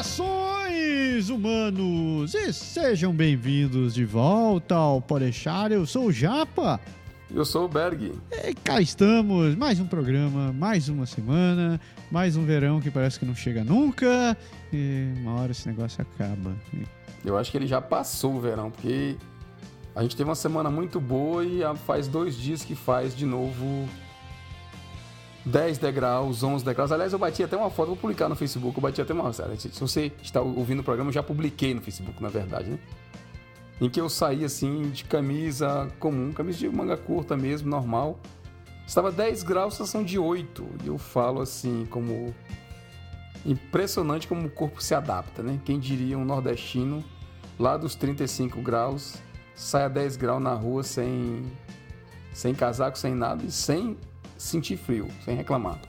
Saudações, humanos, e sejam bem-vindos de volta ao Podeixar. Eu sou o Japa. Eu sou o Berg. E cá estamos, mais um programa, mais uma semana, mais um verão que parece que não chega nunca. E uma hora esse negócio acaba. Eu acho que ele já passou o verão, porque a gente teve uma semana muito boa e faz 2 dias que faz de novo 10 degraus, 11 degraus. Aliás, eu bati até uma foto, vou publicar no Facebook, eu bati até uma... Se você está ouvindo o programa, eu já publiquei no Facebook, na verdade, né? Em que eu saí, assim, de camisa comum, camisa de manga curta mesmo, normal. Estava 10 graus, sensação de 8. E eu falo, assim, como... impressionante como o corpo se adapta, né? Quem diria um nordestino, lá dos 35 graus, sai a 10 graus na rua sem casaco, sem nada e sem sentir frio, sem reclamar.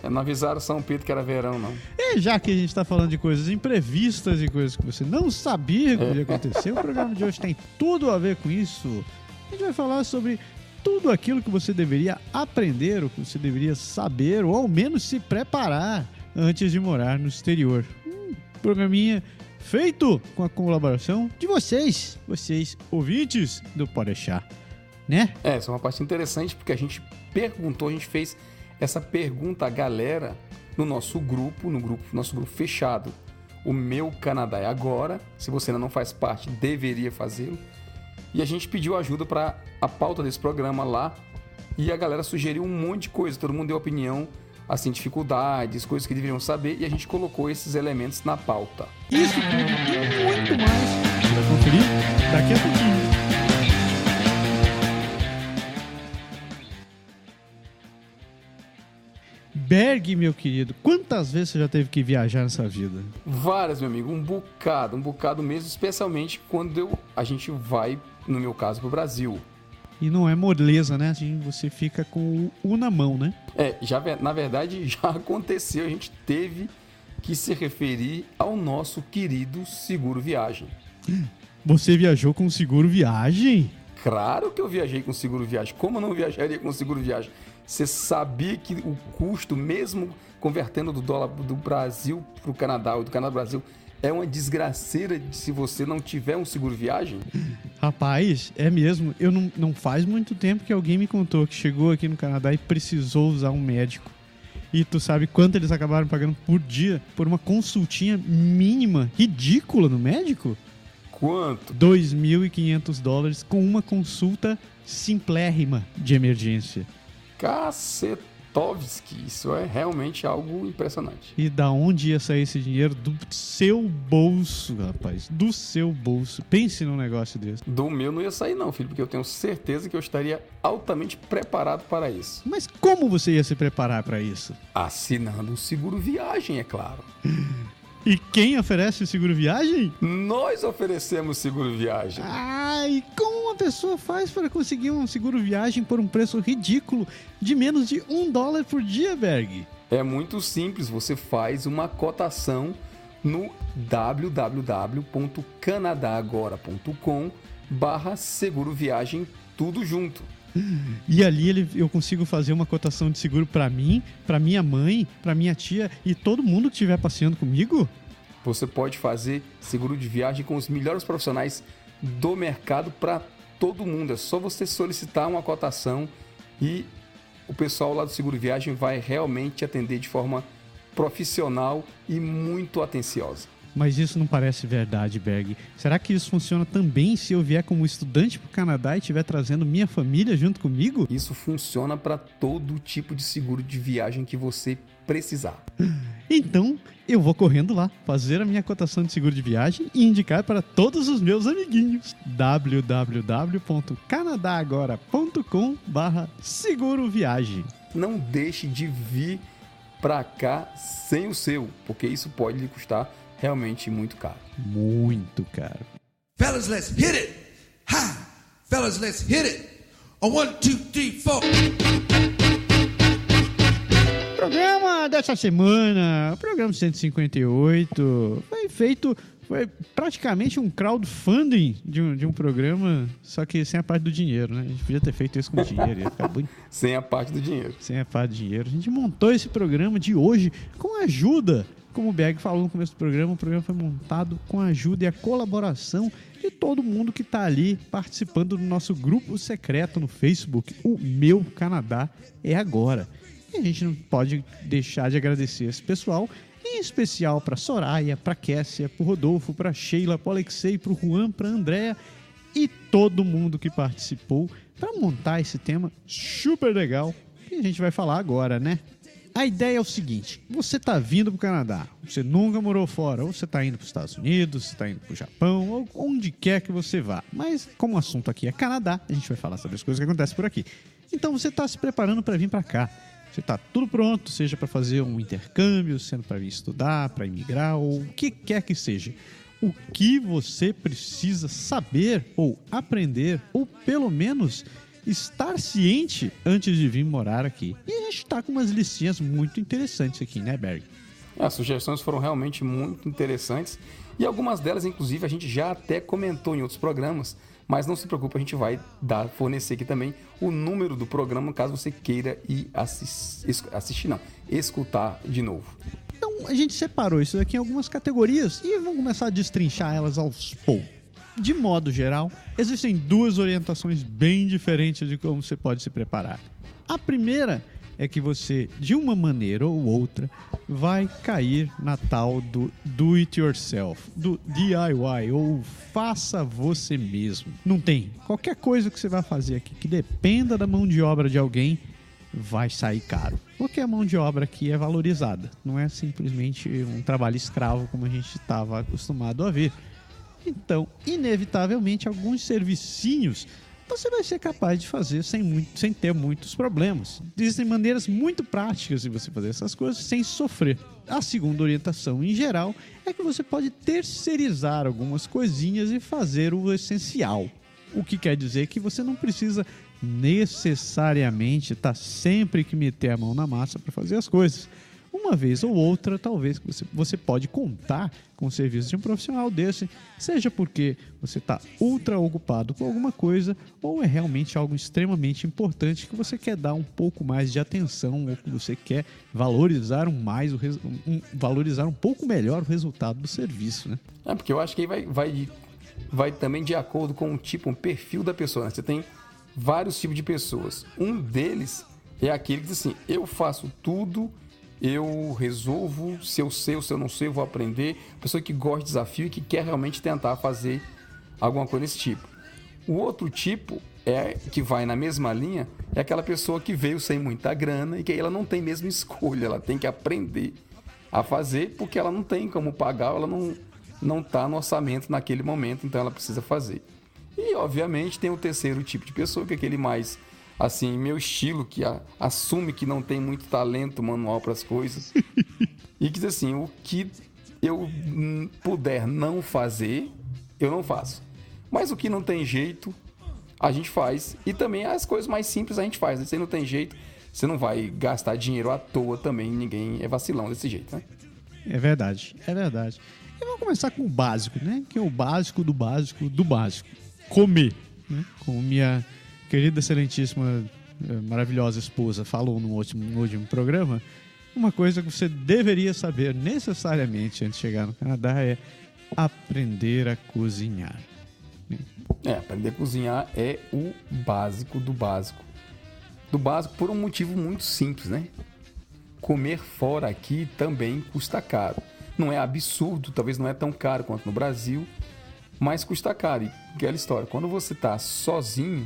Não avisaram São Pedro que era verão, não. E já que a gente está falando de coisas imprevistas e coisas que você não sabia que podia acontecer, o programa de hoje tem tudo a ver com isso. A gente vai falar sobre tudo aquilo que você deveria aprender, ou que você deveria saber, ou ao menos se preparar antes de morar no exterior. Programinha feito com a colaboração de vocês ouvintes do Podeixar, né? Essa é uma parte interessante, porque a gente perguntou, a gente fez essa pergunta à galera no nosso grupo, nosso grupo fechado. O Meu Canadá é Agora. Se você ainda não faz parte, deveria fazê-lo. E a gente pediu ajuda para a pauta desse programa lá. E a galera sugeriu um monte de coisa. Todo mundo deu opinião, assim, dificuldades, coisas que deveriam saber. E a gente colocou esses elementos na pauta. Isso tudo e muito mais para conferir daqui a pouquinho. Berg, meu querido, quantas vezes você já teve que viajar nessa vida? Várias, meu amigo, um bocado mesmo, especialmente quando a gente vai, no meu caso, pro Brasil. E não é moleza, né? Você fica com o na mão, né? Na verdade, já aconteceu, a gente teve que se referir ao nosso querido seguro viagem. Você viajou com seguro viagem? Claro que eu viajei com seguro viagem. Como eu não viajaria com seguro viagem? Você sabia que o custo, mesmo convertendo do dólar do Brasil para o Canadá ou do Canadá para o Brasil, é uma desgraceira se você não tiver um seguro viagem? Rapaz, é mesmo. Eu não faz muito tempo que alguém me contou que chegou aqui no Canadá e precisou usar um médico. E tu sabe quanto eles acabaram pagando por dia por uma consultinha mínima, ridícula no médico? Quanto? $2.500 com uma consulta simplérrima de emergência. Cacetovski, isso é realmente algo impressionante. E da onde ia sair esse dinheiro? Do seu bolso, rapaz. Do seu bolso. Pense num negócio desse. Do meu não ia sair não, filho, porque eu tenho certeza que eu estaria altamente preparado para isso. Mas como você ia se preparar para isso? Assinando um seguro viagem, é claro. E quem oferece o seguro viagem? Nós oferecemos seguro viagem. E como uma pessoa faz para conseguir um seguro viagem por um preço ridículo de menos de $1 por dia, Berg? É muito simples, você faz uma cotação no www.canadagora.com/seguro viagem, tudo junto. E ali eu consigo fazer uma cotação de seguro para mim, para minha mãe, para minha tia e todo mundo que estiver passeando comigo? Você pode fazer seguro de viagem com os melhores profissionais do mercado para todo mundo. É só você solicitar uma cotação e o pessoal lá do seguro viagem vai realmente te atender de forma profissional e muito atenciosa. Mas isso não parece verdade, Berg. Será que isso funciona também se eu vier como estudante para o Canadá e estiver trazendo minha família junto comigo? Isso funciona para todo tipo de seguro de viagem que você precisar. Então, eu vou correndo lá, fazer a minha cotação de seguro de viagem e indicar para todos os meus amiguinhos. www.canadagora.com/seguro viagem. Não deixe de vir para cá sem o seu, porque isso pode lhe custar realmente muito caro. Muito caro. Fellas, let's hit it. Ha! Fellas, let's hit it. 1, 2, 3, 4. Programa dessa semana, programa 158, foi feito Foi praticamente um crowdfunding de um programa, só que sem a parte do dinheiro, né? A gente podia ter feito isso com dinheiro, ia ficar bonito. Sem a parte do dinheiro. Sem a parte do dinheiro. A gente montou esse programa de hoje com a ajuda, como o Berg falou no começo do programa, o programa foi montado com a ajuda e a colaboração de todo mundo que está ali participando do nosso grupo secreto no Facebook, o Meu Canadá é Agora. E a gente não pode deixar de agradecer esse pessoal, em especial para Soraya, para Kessia, para Rodolfo, para Sheila, para Alexei, para Juan, para Andréa e todo mundo que participou para montar esse tema super legal que a gente vai falar agora, né? A ideia é o seguinte, você está vindo para o Canadá, você nunca morou fora, ou você está indo para os Estados Unidos, você está indo para o Japão, ou onde quer que você vá. Mas como o assunto aqui é Canadá, a gente vai falar sobre as coisas que acontecem por aqui. Então você está se preparando para vir para cá. Você está tudo pronto, seja para fazer um intercâmbio, sendo para vir estudar, para imigrar, ou o que quer que seja. O que você precisa saber ou aprender, ou pelo menos estar ciente antes de vir morar aqui. E a gente está com umas listinhas muito interessantes aqui, né, Berg? As sugestões foram realmente muito interessantes e algumas delas, inclusive, a gente já até comentou em outros programas, mas não se preocupe, a gente vai fornecer aqui também o número do programa, caso você queira ir escutar de novo. Então, a gente separou isso aqui em algumas categorias e vamos começar a destrinchar elas aos poucos. De modo geral, existem duas orientações bem diferentes de como você pode se preparar. A primeira é que você, de uma maneira ou outra, vai cair na tal do do it yourself, do DIY, ou faça você mesmo. Não tem. Qualquer coisa que você vai fazer aqui que dependa da mão de obra de alguém, vai sair caro. Porque a mão de obra aqui é valorizada. Não é simplesmente um trabalho escravo como a gente estava acostumado a ver. Então, inevitavelmente, alguns servicinhos você vai ser capaz de fazer sem ter muitos problemas. Existem maneiras muito práticas de você fazer essas coisas sem sofrer. A segunda orientação, em geral, é que você pode terceirizar algumas coisinhas e fazer o essencial. O que quer dizer que você não precisa necessariamente estar sempre que meter a mão na massa para fazer as coisas. Uma vez ou outra, talvez você pode contar com o serviço de um profissional desse, seja porque você está ultra ocupado com alguma coisa ou é realmente algo extremamente importante que você quer dar um pouco mais de atenção ou que você quer valorizar valorizar um pouco melhor o resultado do serviço, né? Porque eu acho que aí vai também de acordo com um perfil da pessoa, né? Você tem vários tipos de pessoas. Um deles é aquele que diz assim, eu faço tudo, eu resolvo, se eu sei ou se eu não sei, eu vou aprender. Pessoa que gosta de desafio e que quer realmente tentar fazer alguma coisa desse tipo. O outro tipo, que vai na mesma linha, é aquela pessoa que veio sem muita grana e que ela não tem mesmo escolha, ela tem que aprender a fazer porque ela não tem como pagar, ela não está no orçamento naquele momento, então ela precisa fazer. E, obviamente, tem o terceiro tipo de pessoa, que é aquele mais, assim, meu estilo, que assume que não tem muito talento manual para as coisas. E que diz assim, o que eu puder não fazer, eu não faço. Mas o que não tem jeito, a gente faz. E também as coisas mais simples a gente faz. Se não tem jeito, você não vai gastar dinheiro à toa também. Ninguém é vacilão desse jeito, né? É verdade, é verdade. E vamos começar com o básico, né? Que é o básico do básico do básico. Comer, né? Como minha querida, excelentíssima, maravilhosa esposa falou no último programa, uma coisa que você deveria saber necessariamente antes de chegar no Canadá é aprender a cozinhar. Aprender a cozinhar é o básico do básico. Do básico por um motivo muito simples, né? Comer fora aqui também custa caro. Não é absurdo, talvez não é tão caro quanto no Brasil, mas custa caro. E aquela história, quando você está sozinho,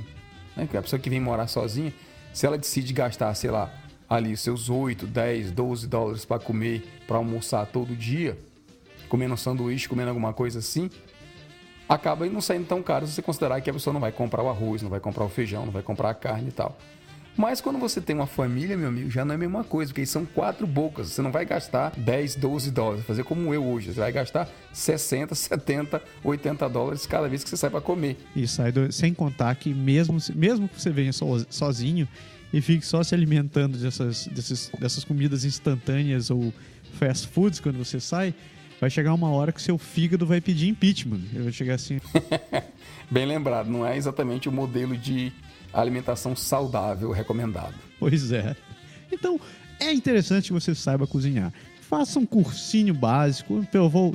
né, a pessoa que vem morar sozinha, se ela decide gastar, sei lá, ali os seus 8, 10, 12 dólares para comer, para almoçar todo dia, comendo um sanduíche, comendo alguma coisa assim, acaba não saindo tão caro se você considerar que a pessoa não vai comprar o arroz, não vai comprar o feijão, não vai comprar a carne e tal. Mas quando você tem uma família, meu amigo, já não é a mesma coisa, porque são 4 bocas. Você não vai gastar 10, 12 dólares, fazer como eu hoje. Você vai gastar 60, 70, 80 dólares cada vez que você sai para comer. E sai sem contar que mesmo que você venha sozinho e fique só se alimentando dessas comidas instantâneas ou fast foods quando você sai, vai chegar uma hora que seu fígado vai pedir impeachment. Ele vai chegar assim... Bem lembrado, não é exatamente o modelo de alimentação saudável recomendado. Pois é. Então, é interessante que você saiba cozinhar. Faça um cursinho básico.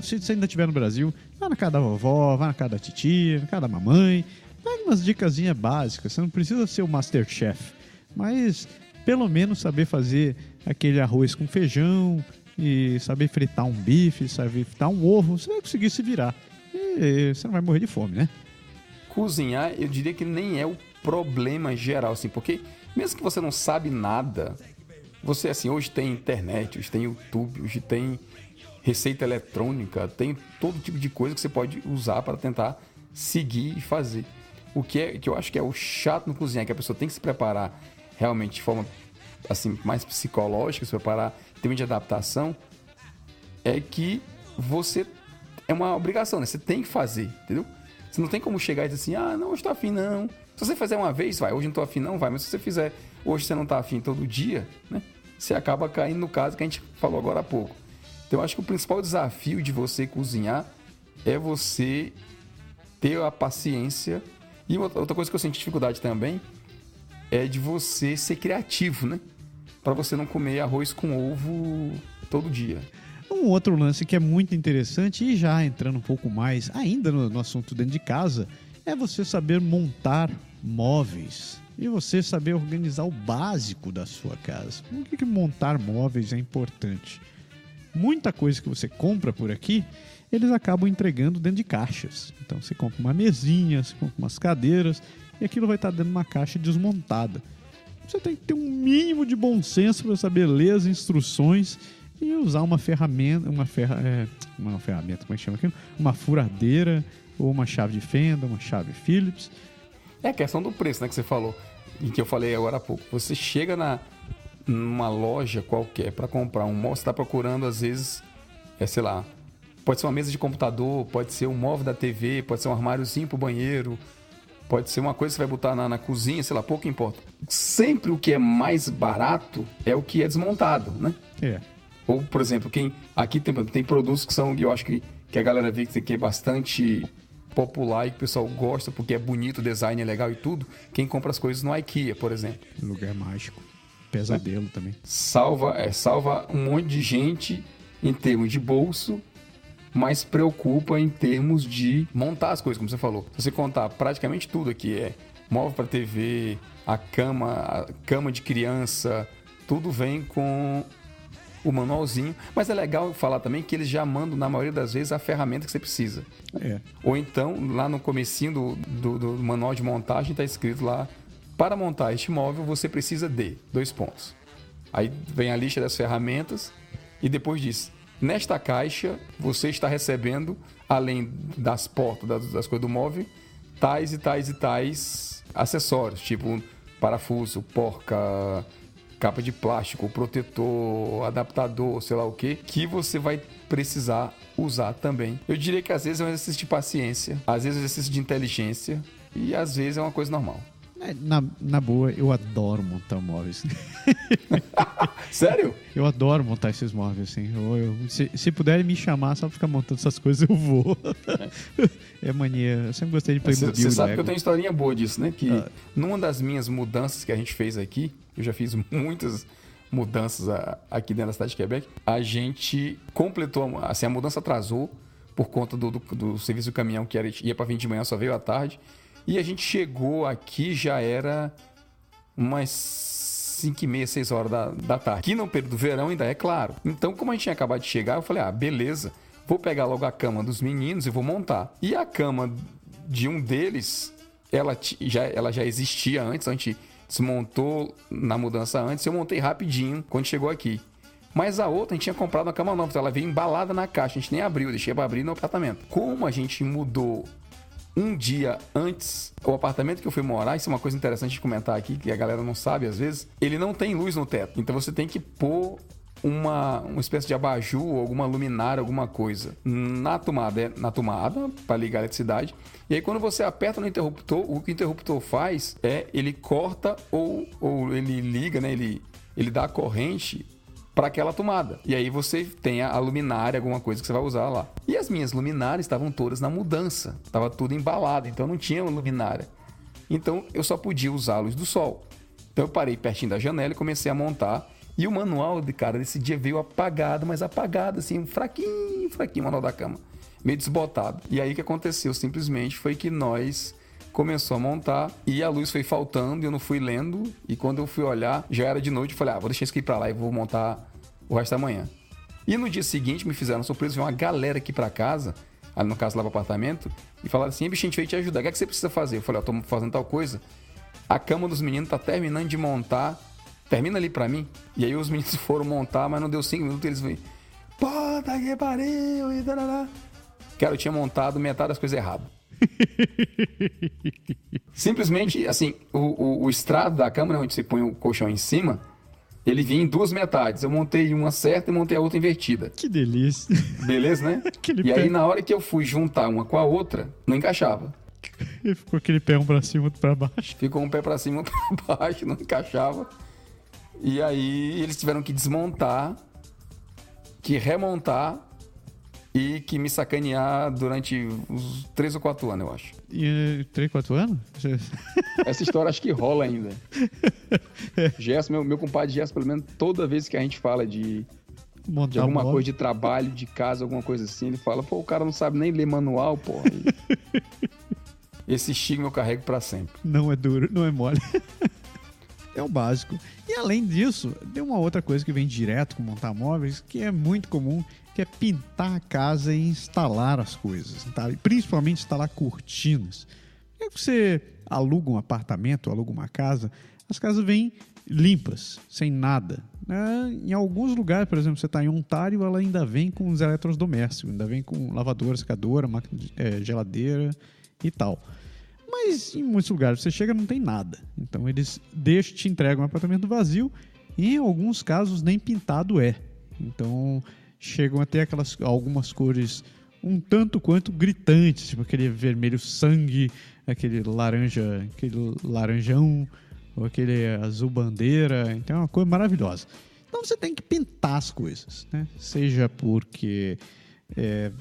Se você ainda estiver no Brasil, vá na casa da vovó, vá na casa da titia, na casa da mamãe. Pegue umas dicasinhas básicas. Você não precisa ser o Masterchef, mas pelo menos saber fazer aquele arroz com feijão e saber fritar um bife, saber fritar um ovo. Você vai conseguir se virar. E você não vai morrer de fome, né? Cozinhar, eu diria que nem é o problema geral, assim, porque mesmo que você não sabe nada, você, assim, hoje tem internet, hoje tem YouTube, hoje tem receita eletrônica, tem todo tipo de coisa que você pode usar para tentar seguir e fazer. O que eu acho que é o chato no cozinhar, que a pessoa tem que se preparar realmente de forma, assim, mais psicológica, se preparar em termos de adaptação, é que você... É uma obrigação, né? Você tem que fazer, entendeu? Você não tem como chegar e dizer assim, não, hoje tô afim não. Se você fizer uma vez, vai. Hoje não tô afim não, vai. Mas se você fizer, hoje você não tá afim todo dia, né? Você acaba caindo no caso que a gente falou agora há pouco. Então eu acho que o principal desafio de você cozinhar é você ter a paciência. E outra coisa que eu senti dificuldade também é de você ser criativo, né? Para você não comer arroz com ovo todo dia. Um outro lance que é muito interessante, e já entrando um pouco mais ainda no assunto dentro de casa, é você saber montar móveis e você saber organizar o básico da sua casa. Por que montar móveis é importante? Muita coisa que você compra por aqui, eles acabam entregando dentro de caixas. Então você compra uma mesinha, você compra umas cadeiras e aquilo vai estar dentro de uma caixa desmontada. Você tem que ter um mínimo de bom senso para saber ler as instruções e usar uma ferramenta, uma ferramenta, como é que chama aquilo? Uma furadeira ou uma chave de fenda, uma chave Phillips. É a questão do preço, né, que você falou, e que eu falei agora há pouco. Você chega numa loja qualquer para comprar um móvel, você está procurando, às vezes, sei lá, pode ser uma mesa de computador, pode ser um móvel da TV, pode ser um armáriozinho pro banheiro, pode ser uma coisa que você vai botar na cozinha, sei lá, pouco importa. Sempre o que é mais barato é o que é desmontado, né? É. Ou, por exemplo, aqui tem produtos que são, eu acho que a galera vê que é bastante popular e que o pessoal gosta porque é bonito, o design é legal e tudo. Quem compra as coisas no IKEA, por exemplo. Lugar mágico. Pesadelo também. Salva um monte de gente em termos de bolso, mas preocupa em termos de montar as coisas, como você falou. Se você contar praticamente tudo aqui, móvel para TV, a cama de criança, tudo vem com o manualzinho, mas é legal falar também que eles já mandam, na maioria das vezes, a ferramenta que você precisa. É. Ou então, lá no comecinho do manual de montagem, está escrito lá, para montar este móvel, você precisa de 2 pontos. Aí vem a lista das ferramentas e depois diz, nesta caixa, você está recebendo, além das portas, das coisas do móvel, tais e tais e tais acessórios, tipo parafuso, porca, capa de plástico, protetor, adaptador, sei lá o que você vai precisar usar também. Eu diria que às vezes é um exercício de paciência, às vezes é um exercício de inteligência e às vezes é uma coisa normal. Na boa, eu adoro montar móveis. Sério? Eu adoro montar esses móveis, assim. Se puderem me chamar só pra ficar montando essas coisas, eu vou. É mania. Eu sempre gostei de Playmobil. Você sabe que eu tenho uma historinha boa disso, né? Que numa das minhas mudanças que a gente fez aqui, eu já fiz muitas mudanças aqui dentro da cidade de Quebec, a gente completou, assim, a mudança atrasou por conta do serviço do caminhão que ia para vir de manhã, só veio à tarde. E a gente chegou aqui, já era umas 5h30, 6 horas da tarde. Aqui no período do verão ainda é claro. Então, como a gente tinha acabado de chegar, eu falei, beleza, vou pegar logo a cama dos meninos e vou montar. E a cama de um deles, ela já existia antes, a gente desmontou na mudança antes, eu montei rapidinho quando chegou aqui. Mas a outra, a gente tinha comprado uma cama nova, então ela veio embalada na caixa, a gente nem abriu, deixei para abrir no apartamento. Como a gente mudou um dia antes, o apartamento que eu fui morar, isso é uma coisa interessante de comentar aqui, que a galera não sabe às vezes, ele não tem luz no teto. Então você tem que pôr uma espécie de abajur, alguma luminária, alguma coisa na tomada para ligar a eletricidade. E aí quando você aperta no interruptor, o que o interruptor faz ele corta ou ele liga, né? Ele dá a corrente para aquela tomada. E aí você tem a luminária, alguma coisa que você vai usar lá. E as minhas luminárias estavam todas na mudança. Tava tudo embalado, então não tinha luminária. Então eu só podia usar a luz do sol. Então eu parei pertinho da janela e comecei a montar. E o manual, cara, desse dia veio apagado, mas apagado, assim, fraquinho, o manual da cama. Meio desbotado. E aí o que aconteceu simplesmente foi que nós começou a montar e a luz foi faltando e eu não fui lendo. E quando eu fui olhar, já era de noite. Eu falei, vou deixar isso aqui pra lá e vou montar o resto da manhã. E no dia seguinte me fizeram surpresa, veio uma galera aqui pra casa, ali no caso lá pro apartamento, e falaram assim, bicho, a gente veio te ajudar, o que é que você precisa fazer? Eu falei, tô fazendo tal coisa. A cama dos meninos tá terminando de montar, termina ali pra mim. E aí os meninos foram montar, mas não deu 5 minutos, eles vêm, puta que pariu, e tarará. Cara, eu tinha montado metade das coisas erradas. Simplesmente, assim, o estrado da cama, né, onde você põe o colchão em cima, ele vinha em 2 metades. Eu montei uma certa e montei a outra invertida. Que delícia. Beleza, né? E aí, na hora que eu fui juntar uma com a outra, não encaixava. E ficou aquele pé um pra cima, outro pra baixo. Ficou um pé pra cima, outro pra baixo, não encaixava. E aí, eles tiveram que desmontar, que remontar e que me sacanear durante uns 3 ou 4 anos, eu acho. E 3, 4 anos? Essa história acho que rola ainda. Gerson, meu compadre Gerson, pelo menos toda vez que a gente fala de alguma coisa de trabalho, de casa, alguma coisa assim, ele fala, o cara não sabe nem ler manual, porra. Esse estigma eu carrego pra sempre. Não é duro, não é mole. É o básico. E além disso, tem uma outra coisa que vem direto com montar móveis, que é muito comum, que é pintar a casa e instalar as coisas, tá? E principalmente instalar cortinas. Quando você aluga um apartamento, aluga uma casa, as casas vêm limpas, sem nada. Em alguns lugares, por exemplo, você está em Ontário, ela ainda vem com os eletrodomésticos, ainda vem com lavadora, secadora, máquina geladeira e tal. Mas em muitos lugares você chega e não tem nada. Então eles te entregam um apartamento vazio e em alguns casos nem pintado é. Então chegam a ter algumas cores um tanto quanto gritantes, tipo aquele vermelho sangue, aquele laranjão, ou aquele azul bandeira. Então é uma coisa maravilhosa. Então você tem que pintar as coisas, né? Seja porque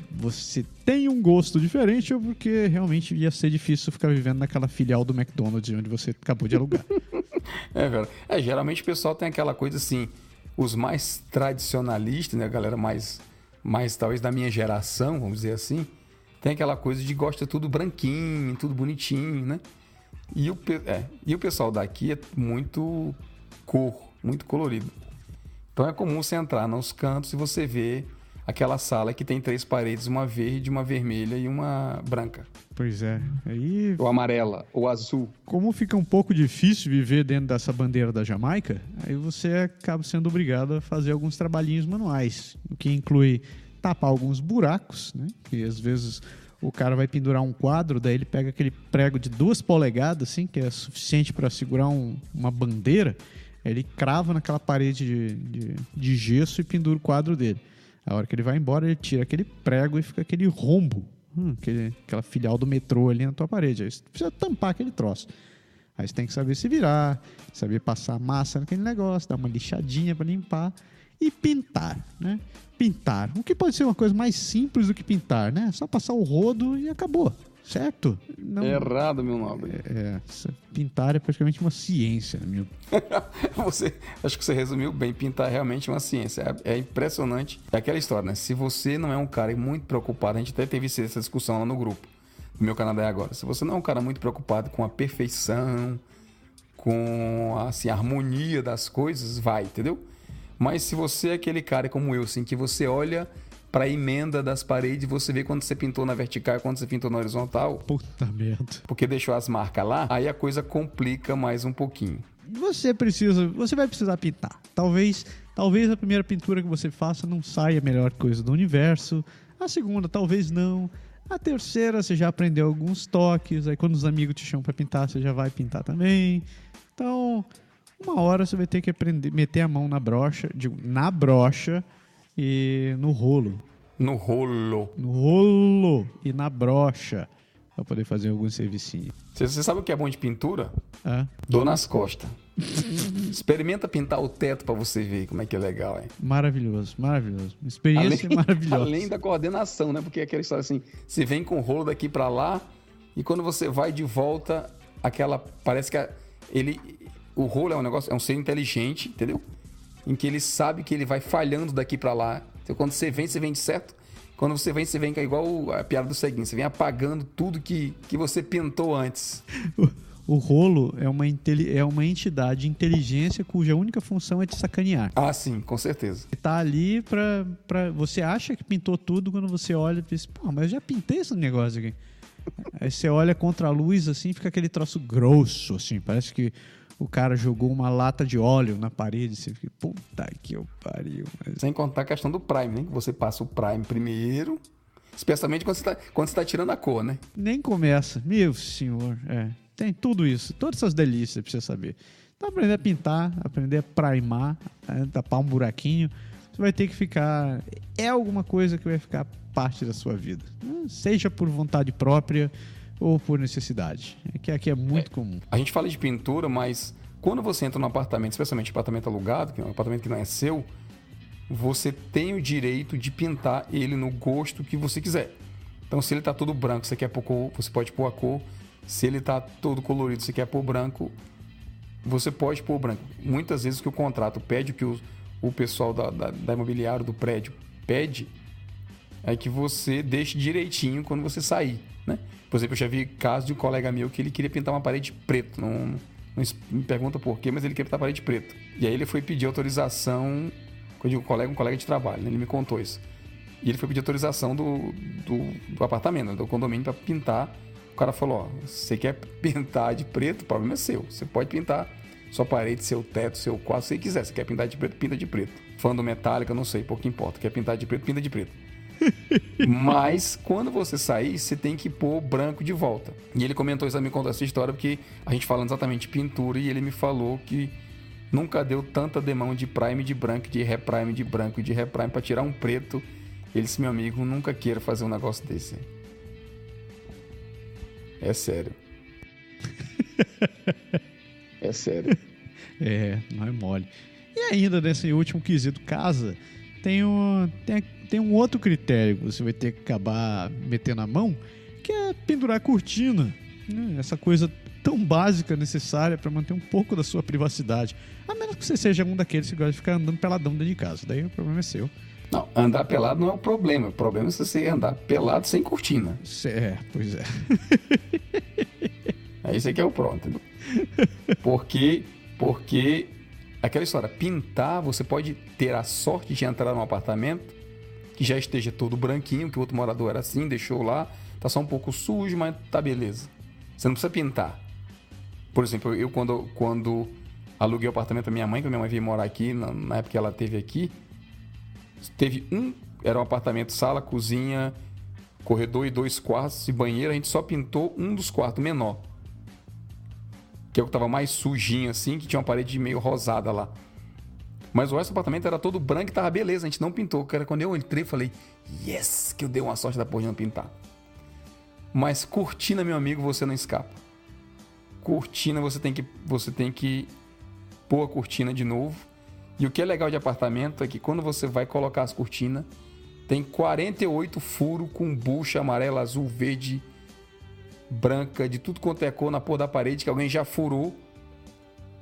você tem um gosto diferente ou porque realmente ia ser difícil ficar vivendo naquela filial do McDonald's onde você acabou de alugar. Velho. Geralmente o pessoal tem aquela coisa assim, os mais tradicionalistas, né, a galera mais talvez da minha geração, vamos dizer assim, tem aquela coisa de gosta tudo branquinho, tudo bonitinho, né? E o pessoal daqui é muito muito colorido. Então é comum você entrar nos cantos e você ver aquela sala que tem 3 paredes, uma verde, uma vermelha e uma branca. Pois é. Aí, ou amarela, ou azul. Como fica um pouco difícil viver dentro dessa bandeira da Jamaica, aí você acaba sendo obrigado a fazer alguns trabalhinhos manuais, o que inclui tapar alguns buracos, né? Que às vezes o cara vai pendurar um quadro, daí ele pega aquele prego de 2 polegadas, assim, que é suficiente para segurar uma bandeira, aí ele crava naquela parede de gesso e pendura o quadro dele. A hora que ele vai embora, ele tira aquele prego e fica aquele rombo, aquela filial do metrô ali na tua parede. Aí você precisa tampar aquele troço. Aí você tem que saber se virar, saber passar massa naquele negócio, dar uma lixadinha para limpar e pintar, né? Pintar. O que pode ser uma coisa mais simples do que pintar, né? Só passar o rodo e acabou, certo? Não... Errado, meu nobre. Pintar é praticamente uma ciência, meu. Acho que você resumiu bem. Pintar é realmente uma ciência. É impressionante. É aquela história, né? Se você não é um cara muito preocupado, a gente até teve essa discussão lá no grupo do Meu Canadá Agora. Se você não é um cara muito preocupado com a perfeição, com assim, a harmonia das coisas, vai, entendeu? Mas se você é aquele cara como eu, assim, que você olha para a emenda das paredes e você vê quando você pintou na vertical e quando você pintou na horizontal. Puta merda. Porque deixou as marcas lá, aí a coisa complica mais um pouquinho. Você vai precisar pintar. Talvez a primeira pintura que você faça não saia a melhor coisa do universo. A segunda, talvez não. A terceira, você já aprendeu alguns toques. Aí quando os amigos te chamam para pintar, você já vai pintar também. Então, uma hora você vai ter que aprender, meter a mão na brocha e no rolo. No rolo E na brocha, para poder fazer algum servicinho. Você sabe o que é bom de pintura? É? Dor nas costas. Experimenta pintar o teto para você ver como é que é legal, hein? Maravilhoso, maravilhoso. Experiência maravilhosa. Além da coordenação, né? Porque é aquela história assim, você vem com o rolo daqui para lá e quando você vai de volta, parece que o rolo é um negócio, é um ser inteligente, entendeu? Em que ele sabe que ele vai falhando daqui para lá. Então quando você vem de certo. Quando você vem é igual a piada do ceguinho. Você vem apagando tudo que você pintou antes. O rolo é uma entidade de inteligência cuja única função é te sacanear. Ah, sim, com certeza. Ele tá ali pra... Você acha que pintou tudo quando você olha e pensa, pô, mas eu já pintei esse negócio aqui. Aí você olha contra a luz, assim, fica aquele troço grosso, assim. Parece que o cara jogou uma lata de óleo na parede. Você fica, puta que eu pariu. Mas... Sem contar a questão do prime, né? Você passa o prime primeiro... Especialmente quando você tá tirando a cor, né? Nem começa. Meu senhor, tem tudo isso, todas essas delícias pra você saber. Então, aprender a pintar, aprender a primar, tapar um buraquinho, você vai ter que ficar... É alguma coisa que vai ficar parte da sua vida. Seja por vontade própria ou por necessidade. É que aqui é muito comum. A gente fala de pintura, mas quando você entra num apartamento, especialmente apartamento alugado, que é um apartamento que não é seu, você tem o direito de pintar ele no gosto que você quiser. Então, se ele está todo branco, você quer pôr cor, você pode pôr a cor. Se ele está todo colorido, você quer pôr branco, você pode pôr branco. Muitas vezes o que o contrato pede, o que o pessoal da imobiliária do prédio pede, é que você deixe direitinho quando você sair, né? Por exemplo, eu já vi caso de um colega meu que ele queria pintar uma parede preto. Não me pergunta por quê, mas ele queria pintar a parede preta. E aí ele foi pedir autorização... Eu digo um colega de trabalho, né? Ele me contou isso. E ele foi pedir autorização do apartamento, né? Do condomínio, para pintar. O cara falou, você quer pintar de preto? O problema é seu. Você pode pintar sua parede, seu teto, seu quarto, se você quiser. Você quer pintar de preto, pinta de preto. Fã do Metallica, não sei, pouco importa. Quer pintar de preto, pinta de preto. Mas quando você sair, você tem que pôr branco de volta. E ele comentou isso, me contou essa história, porque a gente falando exatamente de pintura, e ele me falou que nunca deu tanta demão de prime de branco, de reprime de branco, de reprime para tirar um preto. Ele disse, meu amigo, nunca queira fazer um negócio desse. É sério. É sério. Não é mole. E ainda nesse último quesito casa, tem um outro critério que você vai ter que acabar metendo a mão, que é pendurar cortina. Né? Essa coisa tão básica, necessária para manter um pouco da sua privacidade. A menos que você seja um daqueles que gosta de ficar andando peladão dentro de casa. Daí o problema é seu. Não, andar pelado não é o problema. O problema é você andar pelado sem cortina. Pois é. É isso aí que é o pronto. Porque aquela história, pintar, você pode ter a sorte de entrar num apartamento que já esteja todo branquinho, que o outro morador era assim, deixou lá, tá só um pouco sujo, mas tá beleza. Você não precisa pintar. Por exemplo, eu quando aluguei o apartamento da minha mãe, que minha mãe veio morar aqui, na época que ela esteve aqui, era um apartamento, sala, cozinha, corredor e 2 quartos e banheiro. A gente só pintou um dos quartos, menor, que é o que estava mais sujinho assim, que tinha uma parede meio rosada lá. Mas o resto do apartamento era todo branco e tava beleza, a gente não pintou. Cara, quando eu entrei, falei, yes, que eu dei uma sorte da porra de não pintar. Mas cortina, meu amigo, você não escapa. Cortina, você tem que pôr a cortina de novo. E o que é legal de apartamento é que quando você vai colocar as cortinas, tem 48 furos com bucha amarela, azul, verde, branca, de tudo quanto é cor na porra da parede, que alguém já furou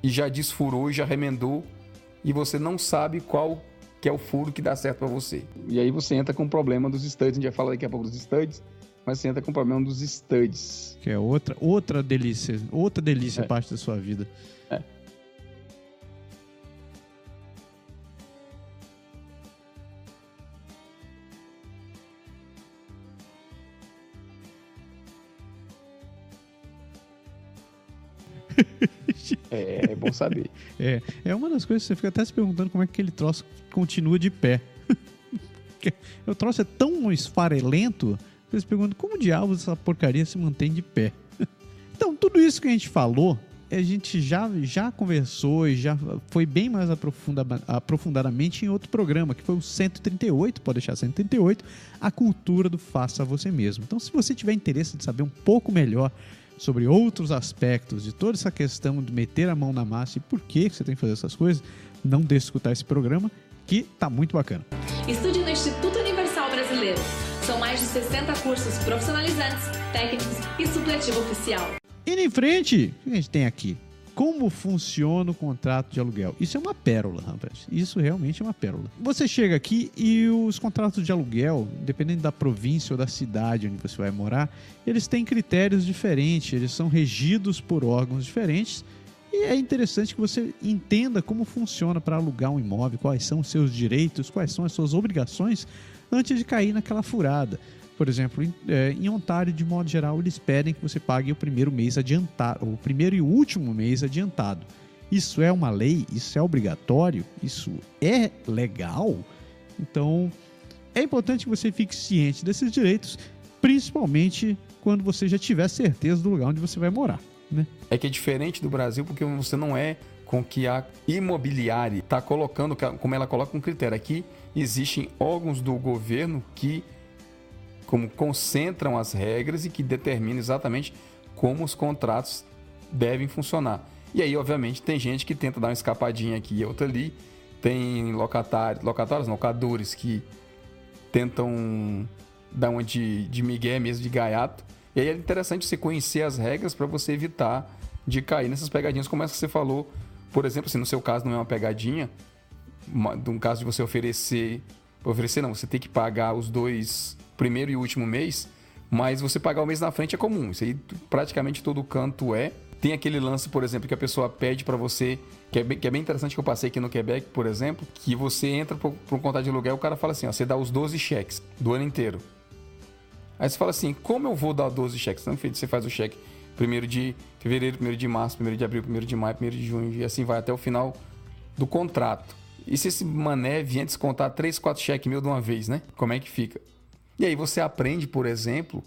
e já desfurou e já remendou, e você não sabe qual que é o furo que dá certo para você. E aí você entra com o problema dos studs. A gente vai falar daqui a pouco dos studs, mas você entra com o problema dos studs. Que é outra delícia parte da sua vida. É bom saber. É uma das coisas que você fica até se perguntando como é que aquele troço continua de pé. O troço é tão esfarelento, você se pergunta como diabos essa porcaria se mantém de pé. Então, tudo isso que a gente falou, a gente já conversou e já foi bem mais aprofundadamente em outro programa, que foi o 138, pode deixar 138, a cultura do faça você mesmo. Então, se você tiver interesse de saber um pouco melhor sobre outros aspectos de toda essa questão de meter a mão na massa e por que você tem que fazer essas coisas, não deixe de escutar esse programa, que tá muito bacana. Estude no Instituto Universal Brasileiro. São mais de 60 cursos profissionalizantes, técnicos e supletivo oficial. Indo em frente, o que a gente tem aqui? Como funciona o contrato de aluguel? Isso é uma pérola, rapaz. Isso realmente é uma pérola. Você chega aqui e os contratos de aluguel, dependendo da província ou da cidade onde você vai morar, eles têm critérios diferentes, eles são regidos por órgãos diferentes. E é interessante que você entenda como funciona para alugar um imóvel, quais são os seus direitos, quais são as suas obrigações, antes de cair naquela furada. Por exemplo, em Ontário, de modo geral, eles pedem que você pague o primeiro mês adiantado, o primeiro e o último mês adiantado. Isso é uma lei? Isso é obrigatório? Isso é legal? Então, é importante que você fique ciente desses direitos, principalmente quando você já tiver certeza do lugar onde você vai morar, né? É que é diferente do Brasil, porque você não é com que a imobiliária está colocando, como ela coloca um critério. Aqui existem órgãos do governo que como concentram as regras e que determinam exatamente como os contratos devem funcionar. E aí, obviamente, tem gente que tenta dar uma escapadinha aqui e outra ali. Tem locadores que tentam dar uma de migué mesmo, de gaiato. E aí é interessante você conhecer as regras para você evitar de cair nessas pegadinhas, como essa que você falou. Por exemplo, se no seu caso não é uma pegadinha, no caso de você oferecer não, você tem que pagar os dois, primeiro e último mês, mas você pagar o mês na frente é comum. Isso aí praticamente todo canto é. Tem aquele lance, por exemplo, que a pessoa pede para você, que é bem interessante, que eu passei aqui no Quebec, por exemplo, que você entra para um contrato de aluguel, o cara fala assim, ó, você dá os 12 cheques do ano inteiro. Aí você fala assim, como eu vou dar 12 cheques? Então, você faz o cheque 1º de fevereiro, 1º de março, 1º de abril, 1º de maio, 1º de junho, e assim vai até o final do contrato. E se esse mané vier descontar 3, 4 cheques mil de uma vez, né? Como é que fica? E aí você aprende, por exemplo,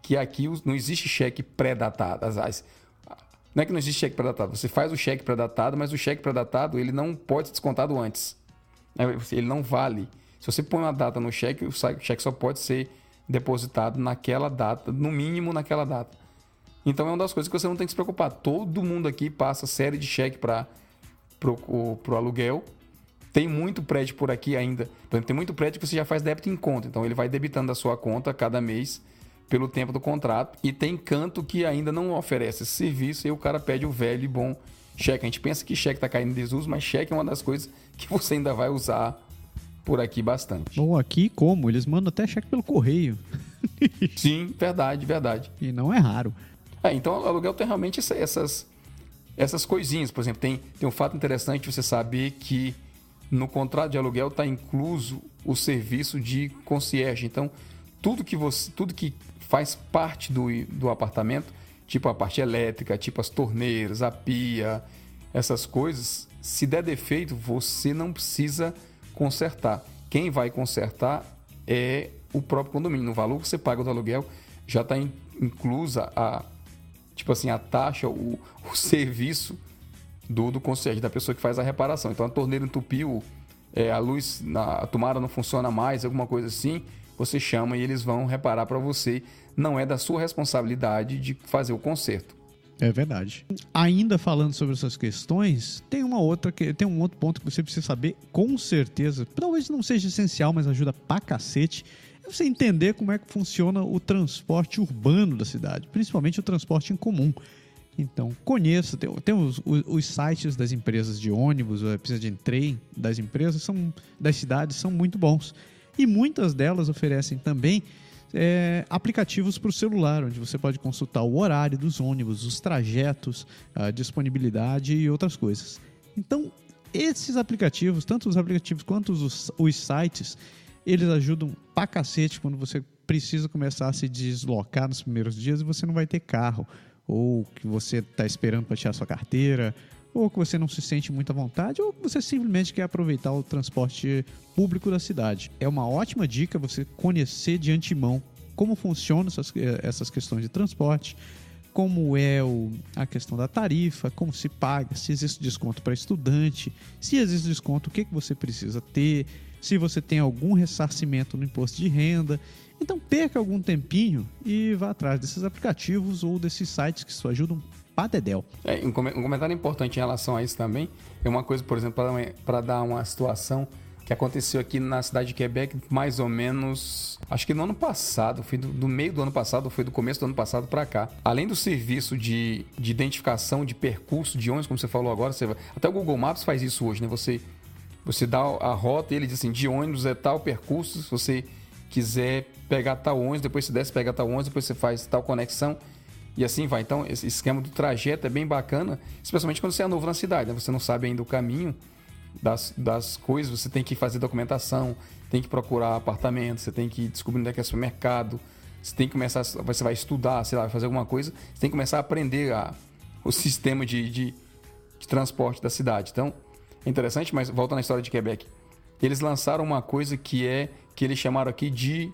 que aqui não existe cheque pré-datado. Não é que não existe cheque pré-datado. Você faz o cheque pré-datado, mas o cheque pré-datado ele não pode ser descontado antes. Ele não vale. Se você põe uma data no cheque, o cheque só pode ser depositado naquela data, no mínimo naquela data. Então é uma das coisas que você não tem que se preocupar. Todo mundo aqui passa série de cheque para o aluguel. Tem muito prédio por aqui ainda. Por exemplo, tem muito prédio que você já faz débito em conta. Então ele vai debitando da sua conta cada mês pelo tempo do contrato. E tem canto que ainda não oferece esse serviço e o cara pede o velho e bom cheque. A gente pensa que cheque está caindo em desuso, mas cheque é uma das coisas que você ainda vai usar por aqui bastante. Bom, aqui como? Eles mandam até cheque pelo correio. Sim, verdade. E não é raro. Então o aluguel tem realmente essas coisinhas. Por exemplo, tem um fato interessante você saber que no contrato de aluguel está incluso o serviço de concierge. Então, tudo que faz parte do apartamento, tipo a parte elétrica, tipo as torneiras, a pia, essas coisas, se der defeito, você não precisa consertar. Quem vai consertar é o próprio condomínio. No valor que você paga do aluguel, já está inclusa a taxa, o serviço do concierge, da pessoa que faz a reparação. Então a torneira entupiu, a luz, a tomada não funciona mais, alguma coisa assim, você chama e eles vão reparar para você. Não é da sua responsabilidade de fazer o conserto. É verdade. Ainda falando sobre essas questões, tem um outro ponto que você precisa saber com certeza. Talvez não seja essencial, mas ajuda pra cacete. É você entender como é que funciona o transporte urbano da cidade, principalmente o transporte em comum. Então, conheça, tem os sites das empresas de ônibus, a pista de trem das empresas, das cidades, são muito bons. E muitas delas oferecem também aplicativos para o celular, onde você pode consultar o horário dos ônibus, os trajetos, a disponibilidade e outras coisas. Então, esses aplicativos, tanto os aplicativos quanto os sites, eles ajudam pra cacete quando você precisa começar a se deslocar nos primeiros dias e você não vai ter carro, ou que você está esperando para tirar sua carteira, ou que você não se sente muito à vontade, ou que você simplesmente quer aproveitar o transporte público da cidade. É uma ótima dica você conhecer de antemão como funcionam essas questões de transporte, como é a questão da tarifa, como se paga, se existe desconto para estudante, se existe desconto, o que você precisa ter, se você tem algum ressarcimento no imposto de renda. Então perca algum tempinho e vá atrás desses aplicativos ou desses sites que isso ajudam pra dedéu. Um comentário importante em relação a isso também é uma coisa, por exemplo, para dar uma situação que aconteceu aqui na cidade de Quebec, mais ou menos, acho que no ano passado, foi do meio do ano passado, foi do começo do ano passado para cá. Além do serviço de identificação de percurso de ônibus, como você falou agora, até o Google Maps faz isso hoje, né? Você dá a rota e ele diz assim, de ônibus é tal percurso, se você quiser pegar tal ônibus, depois você desce, pega tal ônibus, depois você faz tal conexão e assim vai. Então, esse esquema do trajeto é bem bacana, especialmente quando você é novo na cidade, né? Você não sabe ainda o caminho das coisas, você tem que fazer documentação, tem que procurar apartamento, você tem que descobrir onde é que é o supermercado, você vai estudar, sei lá, vai fazer alguma coisa, você tem que começar a aprender o sistema de transporte da cidade. Então, é interessante, mas voltando à história de Quebec, eles lançaram uma coisa que eles chamaram aqui de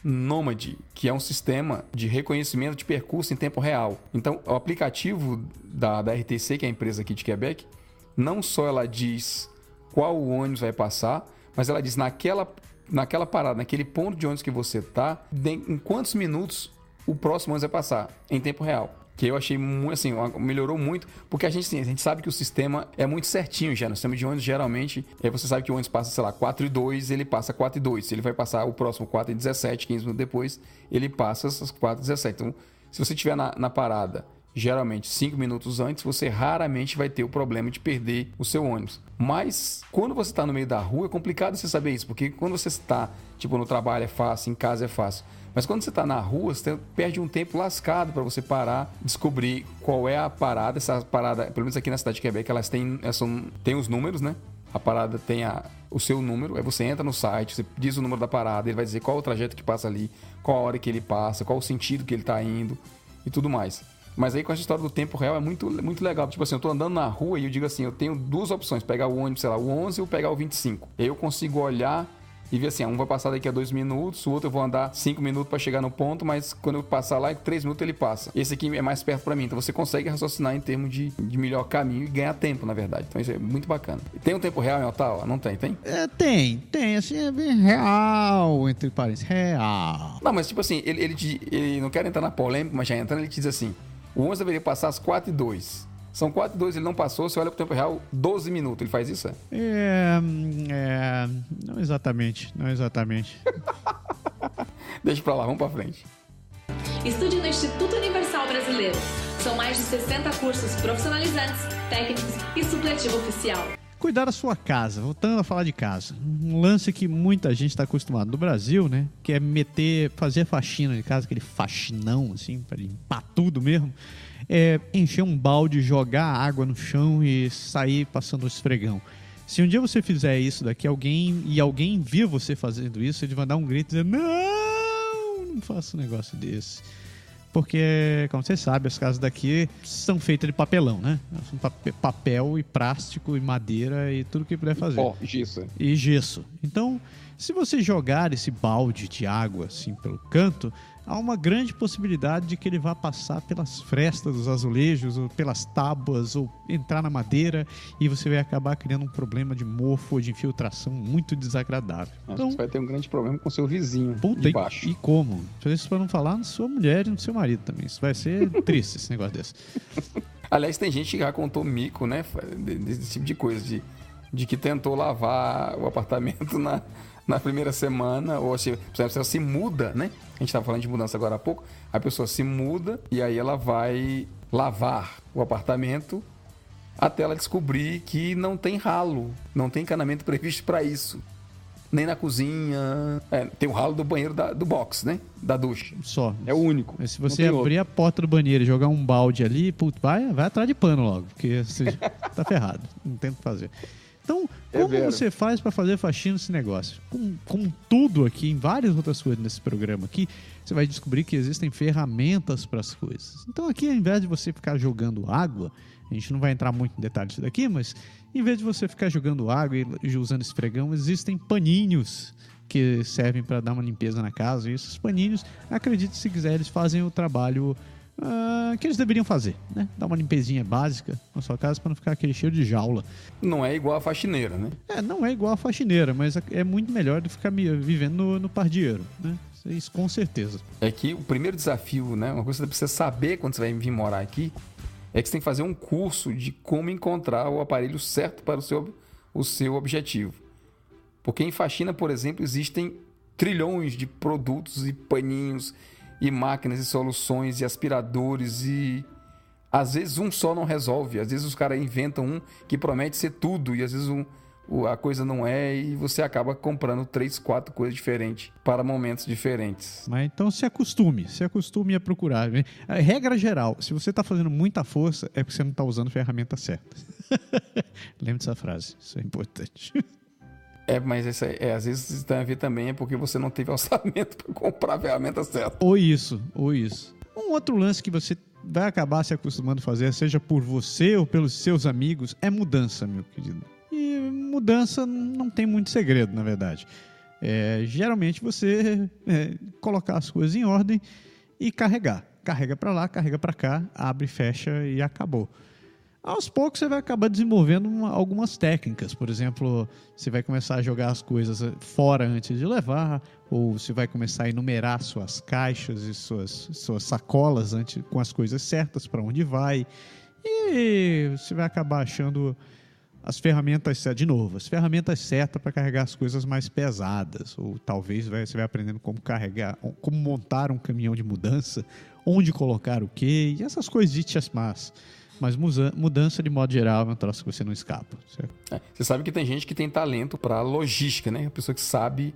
Nômade, que é um sistema de reconhecimento de percurso em tempo real. Então, o aplicativo da RTC, que é a empresa aqui de Quebec, não só ela diz qual o ônibus vai passar, mas ela diz naquela parada, naquele ponto de ônibus que você está, em quantos minutos o próximo ônibus vai passar, em tempo real. Que eu achei muito, assim, melhorou muito, porque a gente sabe que o sistema é muito certinho já. No sistema de ônibus, geralmente, você sabe que o ônibus passa, sei lá, 4:02, ele passa 4:02. Se ele vai passar o próximo 4:17, 15 minutos depois, ele passa as 4:17. Então, se você estiver na parada, geralmente 5 minutos antes, você raramente vai ter o problema de perder o seu ônibus. Mas, quando você está no meio da rua, é complicado você saber isso, porque quando você está, tipo, no trabalho é fácil, em casa é fácil. Mas quando você está na rua, você perde um tempo lascado para você parar, descobrir qual é a parada. Essa parada, pelo menos aqui na cidade de Quebec, elas têm os números, né? A parada tem o seu número, aí você entra no site, você diz o número da parada, ele vai dizer qual o trajeto que passa ali, qual a hora que ele passa, qual o sentido que ele está indo e tudo mais. Mas aí com essa história do tempo real é muito, muito legal. Tipo assim, eu tô andando na rua e eu digo assim, eu tenho duas opções, pegar o ônibus, sei lá, o 11 ou pegar o 25. E aí eu consigo olhar e ver assim, um vai passar daqui a 2 minutos, o outro eu vou andar 5 minutos para chegar no ponto, mas quando eu passar lá, em 3 minutos ele passa. Esse aqui é mais perto para mim, então você consegue raciocinar em termos de melhor caminho e ganhar tempo, na verdade. Então isso é muito bacana. Tem um tempo real em Ottawa? Não tem? Tem? Tem, assim, é bem real, entre parênteses, real. Não, mas tipo assim, ele não quer entrar na polêmica, mas já entrando, ele te diz assim, o ônibus deveria passar às 4:02. São 4:02, ele não passou, você olha pro tempo real, 12 minutos. Ele faz isso? Não exatamente. Deixa pra lá, vamos pra frente. Estude no Instituto Universal Brasileiro. São mais de 60 cursos profissionalizantes, técnicos e supletivo oficial. Cuidar da sua casa, voltando a falar de casa. Um lance que muita gente está acostumado no Brasil, né? Que é fazer faxina de casa, aquele faxinão, assim, para limpar tudo mesmo. Encher um balde, jogar água no chão e sair passando o esfregão. Se um dia você fizer isso daqui, alguém vir você fazendo isso, ele vai dar um grito e dizer, não faça um negócio desse. Porque, como você sabe, as casas daqui são feitas de papelão, né? São papel e plástico e madeira e tudo que puder fazer. Gesso. E gesso. Então, se você jogar esse balde de água assim pelo canto, há uma grande possibilidade de que ele vá passar pelas frestas dos azulejos ou pelas tábuas ou entrar na madeira e você vai acabar criando um problema de mofo ou de infiltração muito desagradável. Então, você vai ter um grande problema com seu vizinho de baixo. E como? Isso para não falar na sua mulher e no seu marido também. Isso vai ser triste, esse negócio desse. Aliás, tem gente que já contou mico, né? Desse tipo de coisa, de que tentou lavar o apartamento na primeira semana, ou assim, por exemplo, se ela se muda, né? A gente estava falando de mudança agora há pouco. A pessoa se muda e aí ela vai lavar o apartamento até ela descobrir que não tem ralo, não tem encanamento previsto para isso. Nem na cozinha. Tem o ralo do banheiro do box, né? Da ducha. Só. É o único. Mas se você abrir a porta do banheiro e jogar um balde ali, vai atrás de pano logo, porque você tá ferrado. Não tem o que fazer. Então, como você faz para fazer faxina nesse negócio? Com tudo aqui, em várias outras coisas nesse programa aqui, você vai descobrir que existem ferramentas para as coisas. Então aqui, ao invés de você ficar jogando água, a gente não vai entrar muito em detalhes disso daqui, mas em vez de você ficar jogando água e usando esfregão, existem paninhos que servem para dar uma limpeza na casa. E esses paninhos, acredite se quiser, eles fazem o trabalho que eles deveriam fazer, né? Dar uma limpezinha básica na sua casa para não ficar aquele cheiro de jaula. Não é igual a faxineira, né? Não é igual a faxineira, mas é muito melhor do que ficar vivendo no pardieiro, né? Isso com certeza. É que o primeiro desafio, né? Uma coisa que você precisa saber quando você vai vir morar aqui é que você tem que fazer um curso de como encontrar o aparelho certo para o seu objetivo. Porque em faxina, por exemplo, existem trilhões de produtos e paninhos e máquinas e soluções e aspiradores e às vezes um só não resolve. Às vezes os caras inventam um que promete ser tudo e às vezes a coisa não é e você acaba comprando 3, 4 coisas diferentes para momentos diferentes. Mas então se acostume a procurar. A regra geral, se você está fazendo muita força é porque você não está usando a ferramenta certa. Lembre dessa frase, isso é importante. Mas às vezes isso tem a ver também porque você não teve orçamento para comprar a ferramenta certa. Ou isso. Um outro lance que você vai acabar se acostumando a fazer, seja por você ou pelos seus amigos, é mudança, meu querido. E mudança não tem muito segredo, na verdade. Geralmente você colocar as coisas em ordem e carregar. Carrega para lá, carrega para cá, abre, fecha e acabou. Aos poucos você vai acabar desenvolvendo algumas técnicas. Por exemplo, você vai começar a jogar as coisas fora antes de levar, ou você vai começar a enumerar suas caixas e suas sacolas com as coisas certas para onde vai. E você vai acabar achando as ferramentas certas para carregar as coisas mais pesadas. Ou talvez você vai aprendendo como montar um caminhão de mudança, onde colocar o quê, e essas coisitas más. Mas mudança, de modo geral, é um troço que você não escapa. Certo? Você sabe que tem gente que tem talento para logística, né? A pessoa que sabe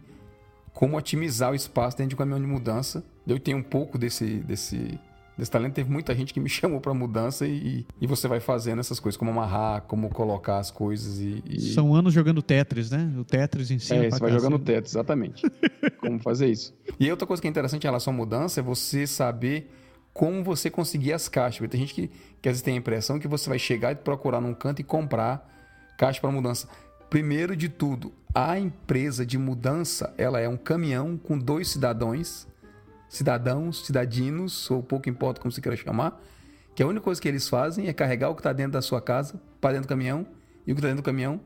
como otimizar o espaço dentro de um caminhão de mudança. Eu tenho um pouco desse talento. Teve muita gente que me chamou para mudança e você vai fazendo essas coisas, como amarrar, como colocar as coisas. São anos jogando Tetris, né? O Tetris ensina. Você vai jogando Tetris, exatamente. Como fazer isso. E outra coisa que é interessante em relação à mudança é você saber como você conseguir as caixas. Porque tem gente que às vezes tem a impressão que você vai chegar e procurar num canto e comprar caixa para mudança. Primeiro de tudo, a empresa de mudança, ela é um caminhão com 2 cidadinos, ou pouco importa como você queira chamar, que a única coisa que eles fazem é carregar o que está dentro da sua casa para dentro do caminhão e o que está dentro do caminhão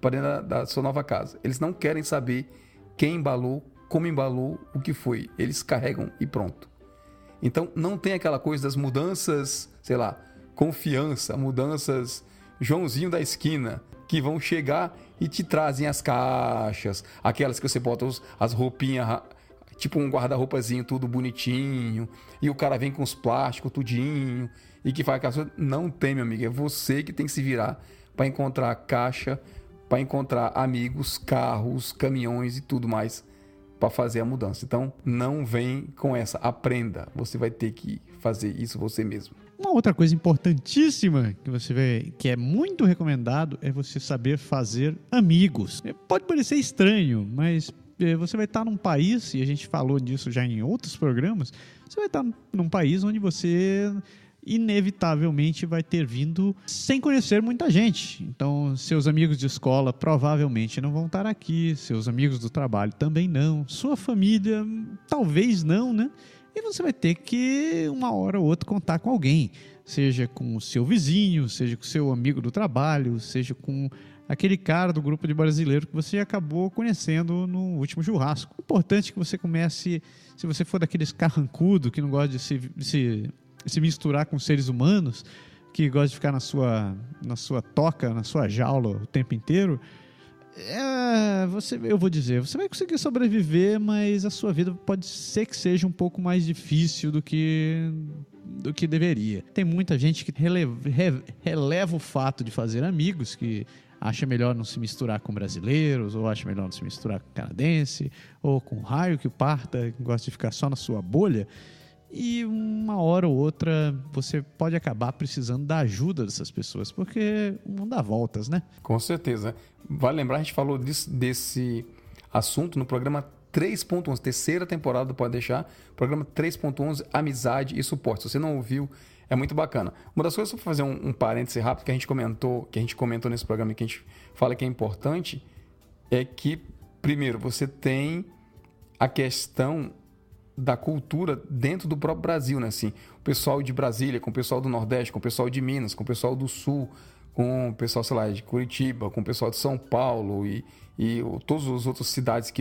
para dentro da sua nova casa. Eles não querem saber quem embalou, como embalou, o que foi. Eles carregam e pronto. Então, não tem aquela coisa das mudanças, sei lá, confiança, mudanças Joãozinho da esquina, que vão chegar e te trazem as caixas, aquelas que você bota as roupinhas, tipo um guarda-roupazinho tudo bonitinho, e o cara vem com os plásticos tudinho, e que faz aquela coisa. Não tem, meu amigo, é você que tem que se virar para encontrar caixa, para encontrar amigos, carros, caminhões e tudo mais para fazer a mudança. Então, não vem com essa. Aprenda. Você vai ter que fazer isso você mesmo. Uma outra coisa importantíssima que você vê, que é muito recomendado, é você saber fazer amigos. Pode parecer estranho, mas você vai estar num país, e a gente falou disso já em outros programas, você vai estar num país onde você inevitavelmente vai ter vindo sem conhecer muita gente. Então, seus amigos de escola provavelmente não vão estar aqui, seus amigos do trabalho também não, sua família talvez não, né? E você vai ter que, uma hora ou outra, contar com alguém, seja com o seu vizinho, seja com o seu amigo do trabalho, seja com aquele cara do grupo de brasileiro que você acabou conhecendo no último churrasco. É importante que você comece, se você for daqueles carrancudo que não gosta de se misturar com seres humanos, que gosta de ficar na sua toca, na sua jaula o tempo inteiro, eu vou dizer, você vai conseguir sobreviver, mas a sua vida pode ser que seja um pouco mais difícil do que deveria. Tem muita gente que releva o fato de fazer amigos, que acha melhor não se misturar com brasileiros, ou acha melhor não se misturar com canadense, ou com raio que o parta, que gosta de ficar só na sua bolha. E uma hora ou outra você pode acabar precisando da ajuda dessas pessoas, porque não dá voltas, né? Com certeza. Vale lembrar, a gente falou desse assunto no programa 3.11, terceira temporada do Pode Deixar, programa 3.11, Amizade e Suporte. Se você não ouviu, é muito bacana. Uma das coisas, só para fazer um parêntese rápido, que a gente comentou nesse programa e que a gente fala que é importante, é que, primeiro, você tem a questão da cultura dentro do próprio Brasil, né? Assim, o pessoal de Brasília, com o pessoal do Nordeste, com o pessoal de Minas, com o pessoal do Sul, com o pessoal, sei lá, de Curitiba, com o pessoal de São Paulo e todas as outras cidades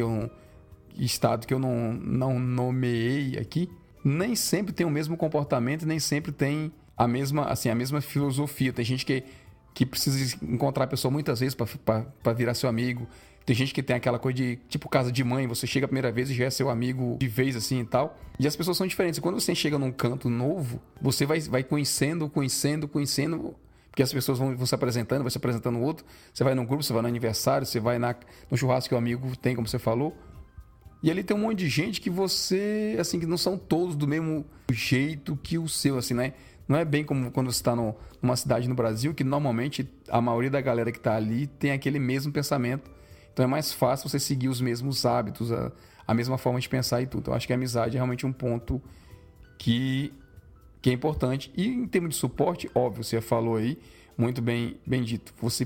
estado que eu não nomeei aqui, nem sempre tem o mesmo comportamento, nem sempre tem a mesma filosofia. Tem gente que precisa encontrar a pessoa muitas vezes para virar seu amigo. Tem gente que tem aquela coisa de, tipo, casa de mãe, você chega a primeira vez e já é seu amigo de vez, assim, e tal. E as pessoas são diferentes. E quando você chega num canto novo, você vai conhecendo, porque as pessoas vão se apresentando, vai se apresentando o outro. Você vai num grupo, você vai no aniversário, você vai no churrasco que o amigo tem, como você falou. E ali tem um monte de gente que você, assim, que não são todos do mesmo jeito que o seu, assim, né? Não é bem como quando você está numa cidade no Brasil, que normalmente a maioria da galera que está ali tem aquele mesmo pensamento. Então é mais fácil você seguir os mesmos hábitos, a mesma forma de pensar e tudo. Então, eu acho que a amizade é realmente um ponto que é importante. E em termos de suporte, óbvio, você falou aí, muito bem dito. Você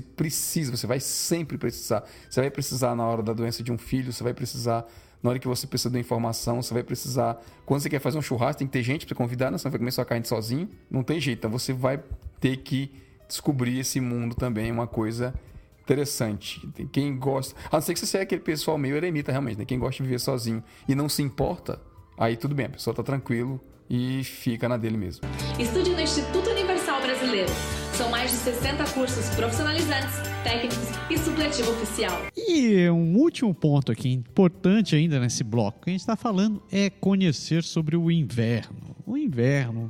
vai sempre precisar. Você vai precisar na hora da doença de um filho, você vai precisar na hora que você precisa de informação, você vai precisar... Quando você quer fazer um churrasco, tem que ter gente para convidar, né? Você não vai comer sua carne sozinho. Não tem jeito. Então você vai ter que descobrir esse mundo também, uma coisa interessante. Tem quem gosta... A não ser que você seja aquele pessoal meio eremita, realmente, né? Quem gosta de viver sozinho e não se importa, aí tudo bem, a pessoa tá tranquilo e fica na dele mesmo. Estude no Instituto Universal Brasileiro. São mais de 60 cursos profissionalizantes, técnicos e supletivo oficial. E um último ponto aqui, importante ainda nesse bloco, que a gente está falando é conhecer sobre o inverno. O inverno,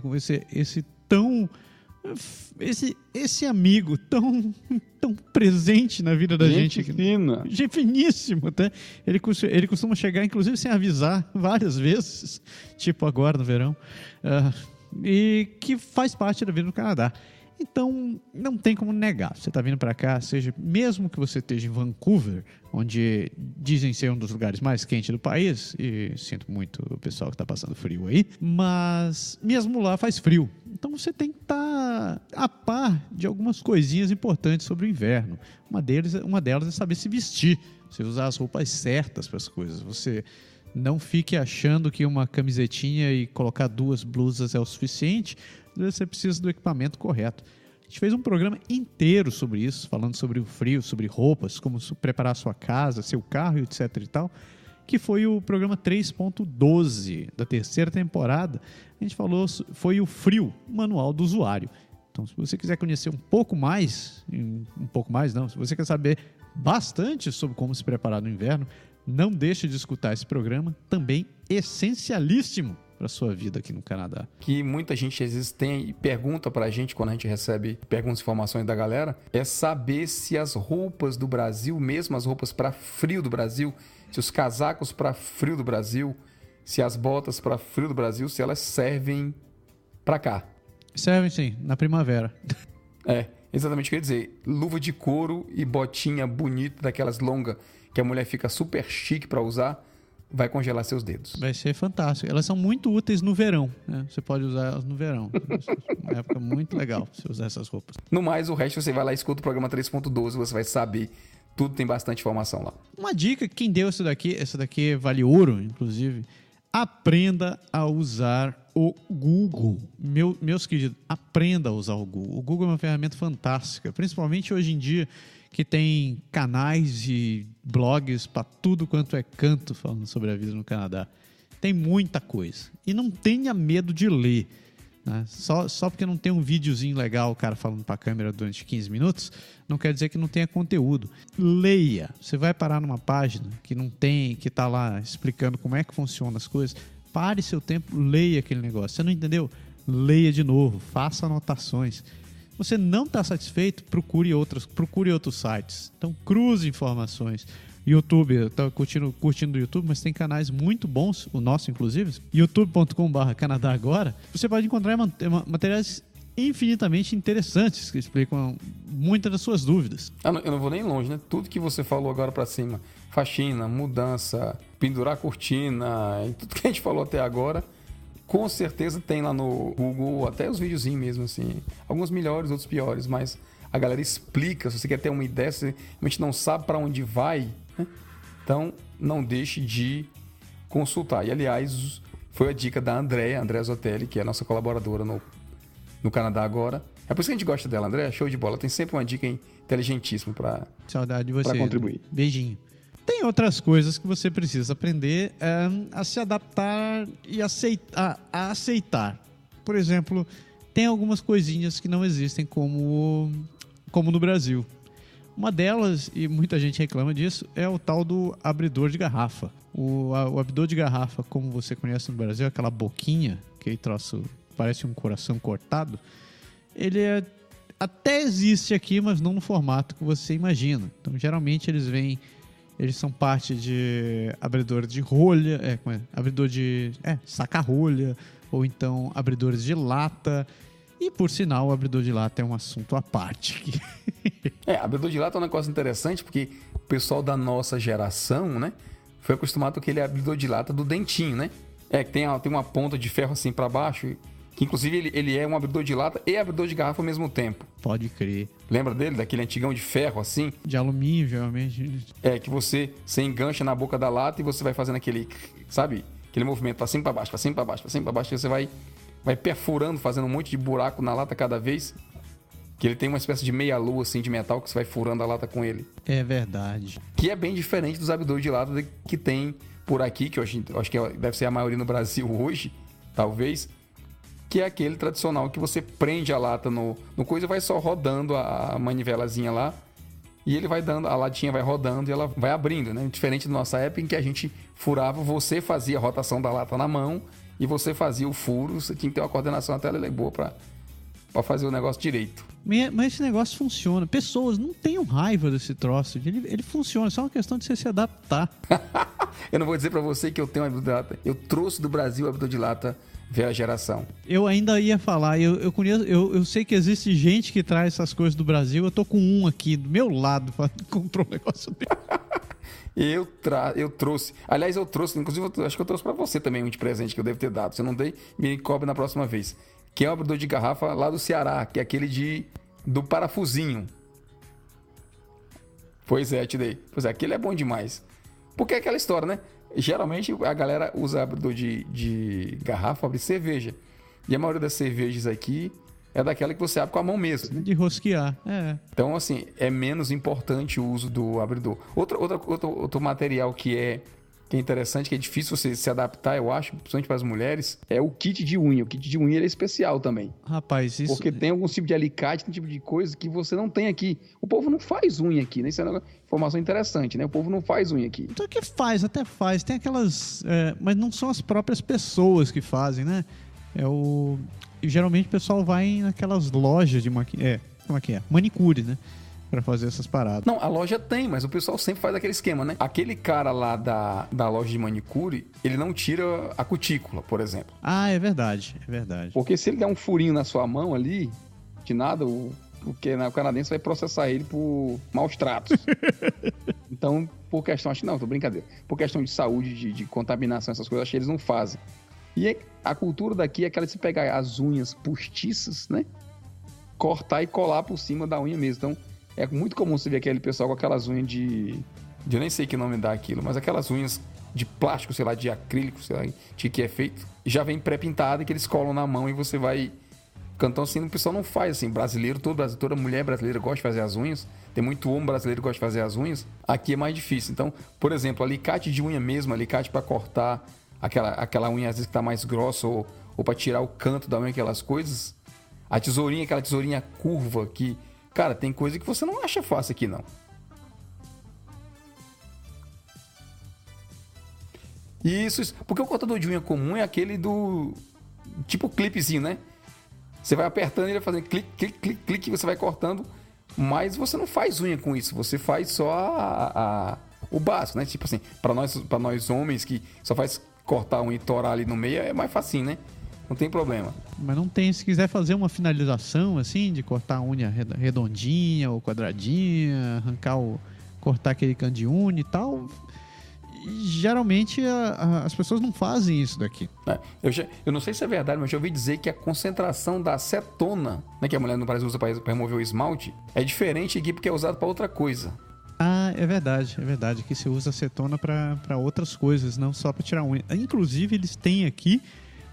esse amigo tão presente na vida da gente. Gente finíssimo, tá? Ele costuma chegar, inclusive, sem avisar várias vezes, tipo agora no verão, e que faz parte da vida no Canadá. Então, não tem como negar. Você está vindo para cá, mesmo que você esteja em Vancouver, onde dizem ser um dos lugares mais quentes do país, e sinto muito o pessoal que está passando frio aí, mas mesmo lá faz frio. Então, você tem que estar a par de algumas coisinhas importantes sobre o inverno. Uma delas é saber se vestir, você usar as roupas certas para as coisas. Você não fique achando que uma camisetinha e colocar 2 blusas é o suficiente. Você precisa do equipamento correto. A gente fez um programa inteiro sobre isso, falando sobre o frio, sobre roupas, como preparar a sua casa, seu carro, etc e tal, que foi o programa 3.12 da 3ª temporada. A gente falou, foi o frio, manual do usuário. Então, se você quiser conhecer um pouco mais se você quer saber bastante sobre como se preparar no inverno, não deixe de escutar esse programa, também essencialíssimo para a sua vida aqui no Canadá. Que muita gente às vezes tem e pergunta para a gente quando a gente recebe perguntas e informações da galera, é saber se as roupas do Brasil, mesmo as roupas para frio do Brasil, se os casacos para frio do Brasil, se as botas para frio do Brasil, se elas servem para cá. Servem sim, na primavera. É, exatamente o que eu ia dizer. Luva de couro e botinha bonita, daquelas longas, que a mulher fica super chique para usar, vai congelar seus dedos. Vai ser fantástico. Elas são muito úteis no verão, né? Você pode usar elas no verão. É uma época muito legal você usar essas roupas. No mais, o resto você vai lá e escuta o programa 3.12, você vai saber. Tudo tem bastante informação lá. Uma dica, quem deu essa daqui vale ouro, inclusive. Aprenda a usar o Google. Meus queridos, aprenda a usar o Google. O Google é uma ferramenta fantástica, principalmente hoje em dia, que tem canais e blogs para tudo quanto é canto falando sobre a vida no Canadá. Tem muita coisa. E não tenha medo de ler. Né? Só porque não tem um videozinho legal, o cara falando para a câmera durante 15 minutos, não quer dizer que não tenha conteúdo. Leia. Você vai parar numa página que não tem, que está lá explicando como é que funcionam as coisas. Pare seu tempo, leia aquele negócio. Você não entendeu? Leia de novo, faça anotações. Você não está satisfeito? Procure outros sites. Então, cruze informações. YouTube, eu estou curtindo o YouTube, mas tem canais muito bons, o nosso inclusive, youtube.com/Canadá Agora. Você pode encontrar materiais infinitamente interessantes que explicam muitas das suas dúvidas. Eu não vou nem longe, né? Tudo que você falou agora para cima, faxina, mudança, pendurar cortina, tudo que a gente falou até agora, com certeza tem lá no Google, até os videozinhos mesmo, assim. Alguns melhores, outros piores, mas a galera explica. Se você quer ter uma ideia, se a gente não sabe para onde vai, né? Então não deixe de consultar. E, aliás, foi a dica da Andréa Zotelli, que é a nossa colaboradora no Canadá agora. É por isso que a gente gosta dela, Andréa, show de bola. Tem sempre uma dica inteligentíssima para Saudade de você. contribuir. Beijinho. Tem outras coisas que você precisa aprender a se adaptar e a aceitar. Por exemplo, tem algumas coisinhas que não existem como no Brasil. Uma delas, e muita gente reclama disso, é o tal do abridor de garrafa. O abridor de garrafa, como você conhece no Brasil, aquela boquinha, que troço parece um coração cortado, ele até existe aqui, mas não no formato que você imagina. Então, geralmente, eles são parte de abridor de rolha, abridor de saca-rolha, ou então abridores de lata. E, por sinal, o abridor de lata é um assunto à parte. Abridor de lata é um negócio interessante, porque o pessoal da nossa geração, né, foi acostumado com aquele abridor de lata do dentinho, né? Que tem uma ponta de ferro assim para baixo, que inclusive ele é um abridor de lata e abridor de garrafa ao mesmo tempo. Pode crer. Lembra dele? Daquele antigão de ferro assim? De alumínio, geralmente. Que você engancha na boca da lata e você vai fazendo aquele, sabe? Aquele movimento pra cima e pra baixo, pra cima e pra baixo, pra cima e pra baixo, que você vai perfurando, fazendo um monte de buraco na lata cada vez. Que ele tem uma espécie de meia-lua assim de metal que você vai furando a lata com ele. É verdade. Que é bem diferente dos abridores de lata que tem por aqui, que eu acho que deve ser a maioria no Brasil hoje, talvez, que é aquele tradicional que você prende a lata no coisa e vai só rodando a manivelazinha lá, e ele vai dando, a latinha vai rodando e ela vai abrindo, né? Diferente da nossa época em que a gente furava, você fazia a rotação da lata na mão e você fazia o furo, você tinha que ter uma coordenação até boa para fazer o negócio direito. Mas esse negócio funciona. Pessoas não tenham raiva desse troço. Ele funciona, é só uma questão de você se adaptar. Eu não vou dizer pra você que eu tenho um abridor de lata. Eu trouxe do Brasil o abridor de lata velha geração. Eu ainda ia falar, eu sei que existe gente que traz essas coisas do Brasil. Eu tô com um aqui do meu lado pra encontrar um negócio dele. Eu trouxe. Aliás, inclusive, acho que eu trouxe pra você também um de presente que eu devo ter dado. Se eu não dei, me cobre na próxima vez. Que é o abridor de garrafa lá do Ceará, que é aquele do parafusinho. Pois é, te dei. Pois é, aquele é bom demais. Porque é aquela história, né? Geralmente a galera usa abridor de garrafa para abrir cerveja. E a maioria das cervejas aqui é daquela que você abre com a mão mesmo, né? De rosquear, Então, assim, é menos importante o uso do abridor. Outro material que é interessante, que é difícil você se adaptar, eu acho, principalmente para as mulheres, é o kit de unha. O kit de unha ele é especial também. Rapaz, isso... Porque tem algum tipo de alicate, tem tipo de coisa que você não tem aqui. O povo não faz unha aqui, né? Isso é uma informação interessante, né? O povo não faz unha aqui. Então que até faz. Tem aquelas... mas não são as próprias pessoas que fazem, né? Geralmente o pessoal vai naquelas lojas de como é que é? Manicure, né? Pra fazer essas paradas. Não, a loja tem, mas o pessoal sempre faz aquele esquema, né? Aquele cara lá da loja de manicure, ele não tira a cutícula, por exemplo. Ah, é verdade. Porque se ele der um furinho na sua mão ali, de nada, o canadense vai processar ele por maus tratos. Então, por questão, acho que não, tô brincadeira. Por questão de saúde, de contaminação, essas coisas, acho que eles não fazem. E a cultura daqui é aquela de se pegar as unhas postiças, né? Cortar e colar por cima da unha mesmo. Então, é muito comum você ver aquele pessoal com aquelas unhas eu nem sei que nome dá aquilo, mas aquelas unhas de plástico, sei lá, de acrílico, sei lá, de que é feito, já vem pré-pintada que eles colam na mão e você vai... Então, assim, o pessoal não faz, assim, toda mulher brasileira gosta de fazer as unhas, tem muito homem brasileiro que gosta de fazer as unhas, aqui é mais difícil. Então, por exemplo, alicate de unha mesmo, alicate para cortar aquela unha às vezes que tá mais grossa ou para tirar o canto da unha, aquelas coisas, aquela tesourinha curva que... Cara, tem coisa que você não acha fácil aqui, não. Isso. Porque o cortador de unha comum é aquele do... Tipo clipezinho, né? Você vai apertando e ele vai fazendo clique, clique, clique, clique, e você vai cortando. Mas você não faz unha com isso. Você faz só o básico, né? Tipo assim, para nós homens que só faz cortar a unha e torar ali no meio, é mais facinho, né? Não tem problema. Mas não tem, se quiser fazer uma finalização assim, de cortar a unha redondinha ou quadradinha, cortar aquele canto de unha e tal, geralmente as pessoas não fazem isso daqui. Eu não sei se é verdade, mas eu ouvi dizer que a concentração da acetona, né, que a mulher no Brasil usa para remover o esmalte, é diferente aqui porque é usado para outra coisa. Ah, é verdade. Que você usa acetona para outras coisas, não só para tirar unha. Inclusive, eles têm aqui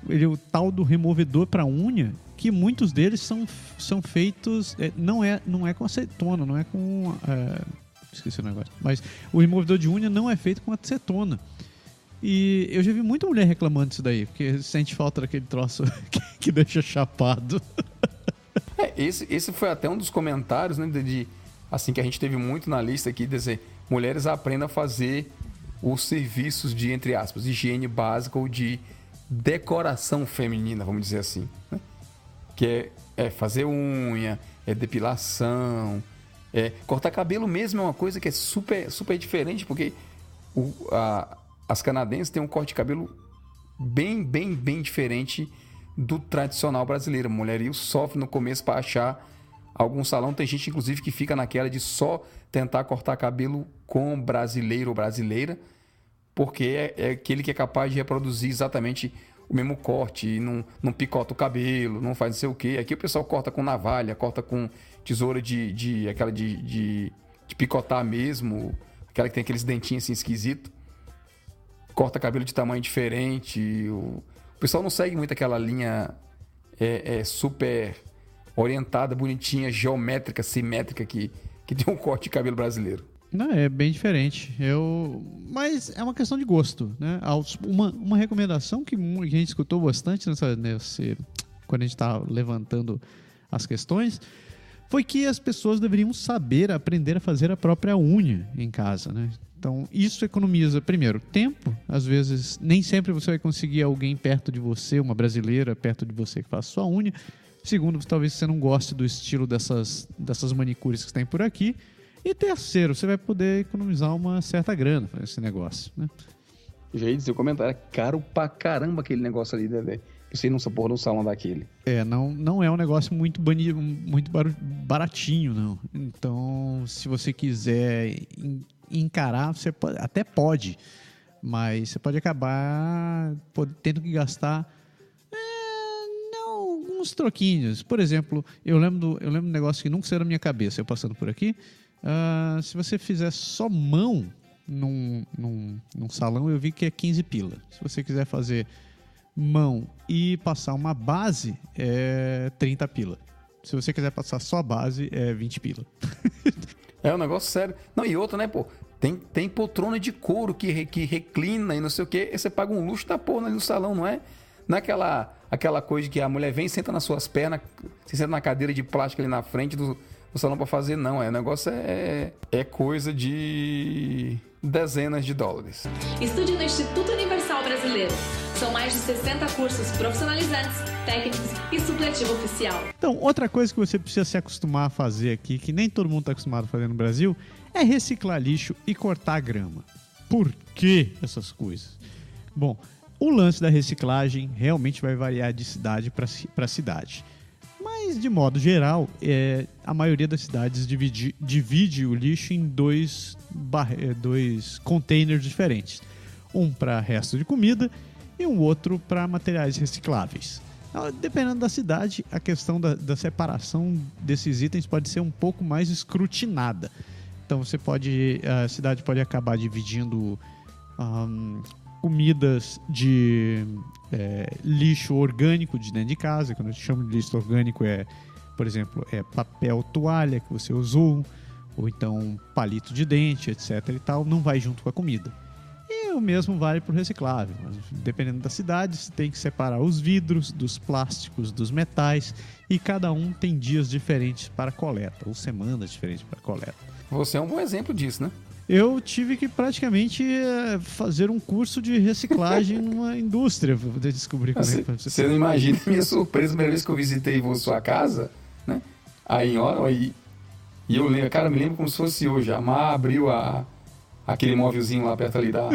o tal do removedor para unha, que muitos deles são feitos... não é com acetona, não é com... esqueci o negócio. Mas o removedor de unha não é feito com acetona. E eu já vi muita mulher reclamando disso daí, porque sente falta daquele troço que deixa chapado. Esse foi até um dos comentários, né, assim, que a gente teve muito na lista aqui, de dizer, mulheres aprendam a fazer os serviços de, entre aspas, higiene básica ou de decoração feminina, vamos dizer assim, né? Que é fazer unha, é depilação, cortar cabelo mesmo é uma coisa que é super, super diferente, porque as canadenses têm um corte de cabelo bem, bem, bem diferente do tradicional brasileiro. A mulherio sofre no começo para achar algum salão. Tem gente, inclusive, que fica naquela de só tentar cortar cabelo com brasileiro ou brasileira, porque é aquele que é capaz de reproduzir exatamente o mesmo corte, e não picota o cabelo, não faz não sei o quê. Aqui o pessoal corta com navalha, corta com tesoura aquela de picotar mesmo, aquela que tem aqueles dentinhos assim esquisitos. Corta cabelo de tamanho diferente. O pessoal não segue muito aquela linha super orientada, bonitinha, geométrica, simétrica que tem um corte de cabelo brasileiro. Não, é bem diferente. Mas é uma questão de gosto, né? Uma recomendação que a gente escutou bastante quando a gente está levantando as questões foi que as pessoas deveriam aprender a fazer a própria unha em casa, né? Então, isso economiza, primeiro, tempo. Às vezes, nem sempre você vai conseguir alguém perto de você, uma brasileira perto de você que faça sua unha. Segundo, talvez você não goste do estilo dessas manicures que tem por aqui. E terceiro, você vai poder economizar uma certa grana para esse negócio, né? Eu já ia dizer o comentário, é caro pra caramba aquele negócio ali, né? Você não se pôr num salão daquele. Não é um negócio muito baratinho, não. Então, se você quiser encarar, você até pode, mas você pode acabar tendo que gastar alguns troquinhos. Por exemplo, eu lembro de um negócio que nunca saiu da minha cabeça, eu passando por aqui. Se você fizer só mão num salão, eu vi que é 15 pila. Se você quiser fazer mão e passar uma base, é 30 pila. Se você quiser passar só base, é 20 pila. É um negócio sério. Não, e outra, né, pô? Tem poltrona de couro que reclina e não sei o quê. E você paga um luxo da porra ali no salão, não é? Não é aquela coisa que a mulher vem, senta nas suas pernas, você senta na cadeira de plástico ali na frente do salão pra fazer, não. O negócio é coisa de dezenas de dólares. Estude no Instituto Universal Brasileiro. São mais de 60 cursos profissionalizantes, técnicos e supletivo oficial. Então, outra coisa que você precisa se acostumar a fazer aqui, que nem todo mundo está acostumado a fazer no Brasil, é reciclar lixo e cortar grama. Por que essas coisas? Bom, o lance da reciclagem realmente vai variar de cidade para cidade. Mas, de modo geral, a maioria das cidades divide o lixo em dois containers diferentes. Um para resto de comida e um outro para materiais recicláveis. Dependendo da cidade, a questão da separação desses itens pode ser um pouco mais escrutinada. Então, a cidade pode acabar dividindo comidas de lixo orgânico de dentro de casa. Quando a gente chama de lixo orgânico, por exemplo, papel toalha que você usou, ou então palito de dente, etc. e tal, não vai junto com a comida. E o mesmo vale para o reciclável. Dependendo da cidade, você tem que separar os vidros dos plásticos, dos metais, e cada um tem dias diferentes para coleta, ou semanas diferentes para coleta. Você é um bom exemplo disso, né? Eu tive que praticamente fazer um curso de reciclagem numa indústria para poder descobrir como é que faz. Você não imagina a minha surpresa, a primeira vez que eu visitei sua casa, né? Aí em hora, e eu lembro, cara, me lembro como se fosse hoje. A Mar abriu aquele móvelzinho lá perto ali da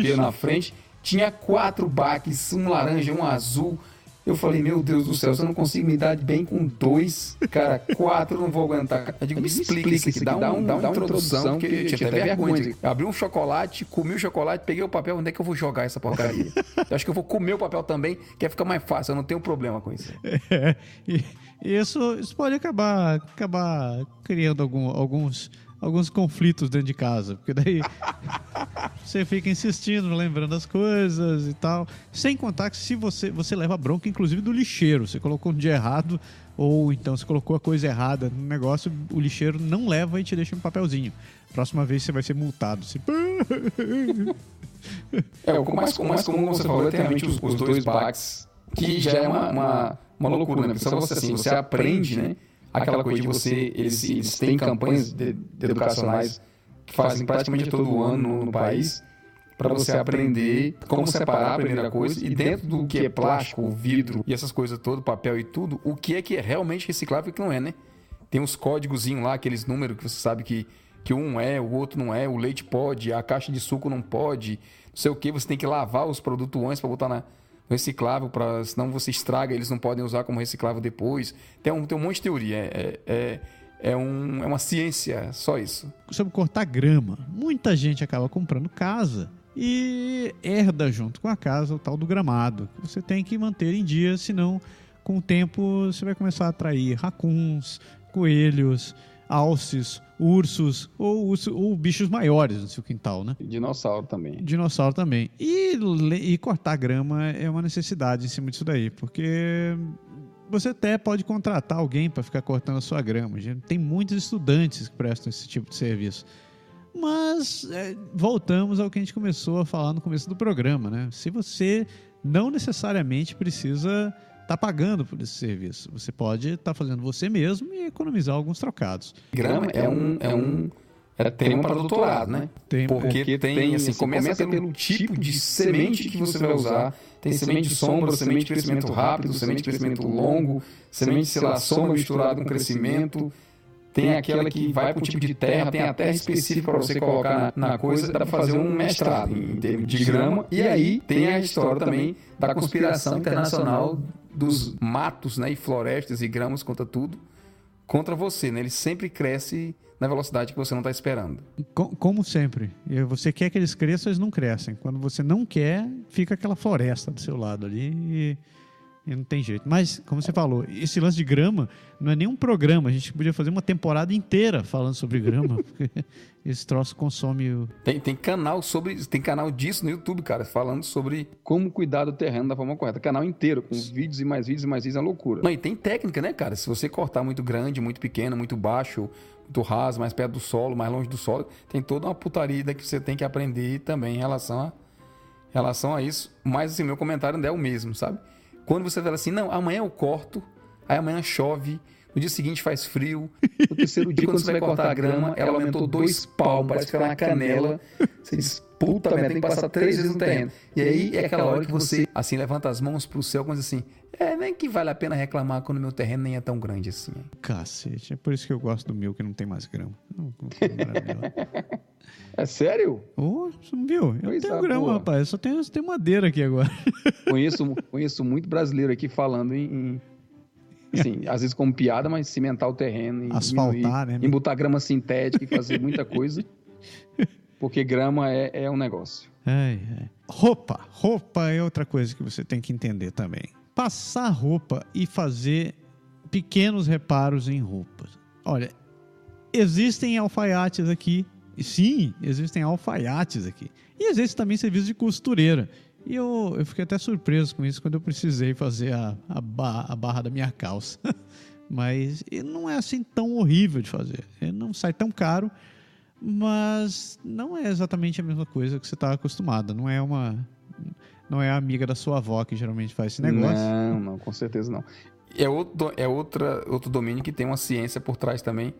pia na frente. Tinha 4 baques, um laranja, um azul. Eu falei, meu Deus do céu, se eu não consigo me dar bem com 2, cara, 4 eu não vou aguentar. Eu digo, me explica isso aqui, dá uma introdução, porque eu tinha até vergonha. Abri um chocolate, comi o chocolate, peguei o papel, onde é que eu vou jogar essa porcaria? Eu acho que eu vou comer o papel também, que fica mais fácil, eu não tenho problema com isso. Isso pode acabar criando alguns alguns conflitos dentro de casa, porque daí você fica insistindo, lembrando as coisas e tal. Sem contar que se você leva bronca, inclusive do lixeiro, você colocou no dia errado, ou então você colocou a coisa errada no negócio, o lixeiro não leva e te deixa um papelzinho. Próxima vez você vai ser multado. Você... O mais comum, você falou, é realmente os 2 bags, que já é uma loucura, né? Porque só você aprende, né? Aquela coisa de você... Eles têm campanhas educacionais que fazem praticamente todo ano no país para você aprender como separar a primeira coisa e dentro do que é plástico, vidro e essas coisas todas, papel e tudo, o que é realmente reciclável e o que não é, né? Tem uns códigozinhos lá, aqueles números que você sabe que um é, o outro não é, o leite pode, a caixa de suco não pode, não sei o que, você tem que lavar os produtos antes para botar no reciclável, senão você estraga, eles não podem usar como reciclável depois. Tem um monte de teoria, é uma ciência, só isso. Sobre cortar grama, muita gente acaba comprando casa e herda junto com a casa o tal do gramado, que você tem que manter em dia, senão com o tempo você vai começar a atrair racuns, coelhos, alces, ursos ou bichos maiores no seu quintal, né? Dinossauro também. E cortar grama é uma necessidade em cima disso daí, porque você até pode contratar alguém para ficar cortando a sua grama. Tem muitos estudantes que prestam esse tipo de serviço. Mas voltamos ao que a gente começou a falar no começo do programa, né? Se você não necessariamente precisa estar pagando por esse serviço, você pode estar fazendo você mesmo e economizar alguns trocados. Grama é tema para doutorado, né? Porque tem assim, começa pelo tipo de semente que você vai usar. Tem semente de sombra, semente de crescimento rápido, semente de crescimento longo, semente, sombra misturada com crescimento. Tem aquela que vai para um tipo de terra, tem a terra específica para você colocar na coisa, dá para fazer um mestrado em termos de grama. E aí tem a história também da conspiração internacional dos matos, né, e florestas e gramas contra tudo, contra você, né? Ele sempre cresce na velocidade que você não está esperando. Como sempre. Você quer que eles cresçam, eles não crescem. Quando você não quer, fica aquela floresta do seu lado ali e não tem jeito. Mas, como você falou, esse lance de grama não é nem um programa. A gente podia fazer uma temporada inteira falando sobre grama, porque esse troço consome... Tem canal disso no YouTube, cara, falando sobre como cuidar do terreno da forma correta. Canal inteiro, com vídeos e mais vídeos e mais vídeos, é loucura. Não, e tem técnica, né, cara? Se você cortar muito grande, muito pequeno, muito baixo, muito raso, mais perto do solo, mais longe do solo, tem toda uma putaria que você tem que aprender também em relação a isso. Mas, assim, meu comentário ainda é o mesmo, sabe? Quando você fala assim, não, amanhã eu corto, aí amanhã chove, no dia seguinte faz frio, no terceiro dia, quando você vai cortar a grama, ela aumentou 2 palmos, parece que era na canela. Você diz, puta merda, tem que passar 3 vezes no terreno. E aí é aquela hora que você, assim, levanta as mãos pro céu, mas assim, nem que vale a pena reclamar quando meu terreno nem é tão grande assim. Cacete, é por isso que eu gosto do meu, que não tem mais grama. É sério? Você não viu? Eu não tenho grama, rapaz. Eu só tenho madeira aqui agora. Conheço muito brasileiro aqui falando em assim, às vezes como piada, mas cimentar o terreno e asfaltar, né? E botar grama sintética e fazer muita coisa. Porque grama é um negócio. Roupa é outra coisa que você tem que entender também. Passar roupa e fazer pequenos reparos em roupas. Olha, existem alfaiates aqui. Sim, existem alfaiates aqui. E existe também serviço de costureira. E eu fiquei até surpreso com isso quando eu precisei fazer a barra da minha calça. Mas não é assim tão horrível de fazer. Ele não sai tão caro, mas não é exatamente a mesma coisa que você está acostumado. Não é a amiga da sua avó que geralmente faz esse negócio. Não, com certeza não. É outro domínio que tem uma ciência por trás também,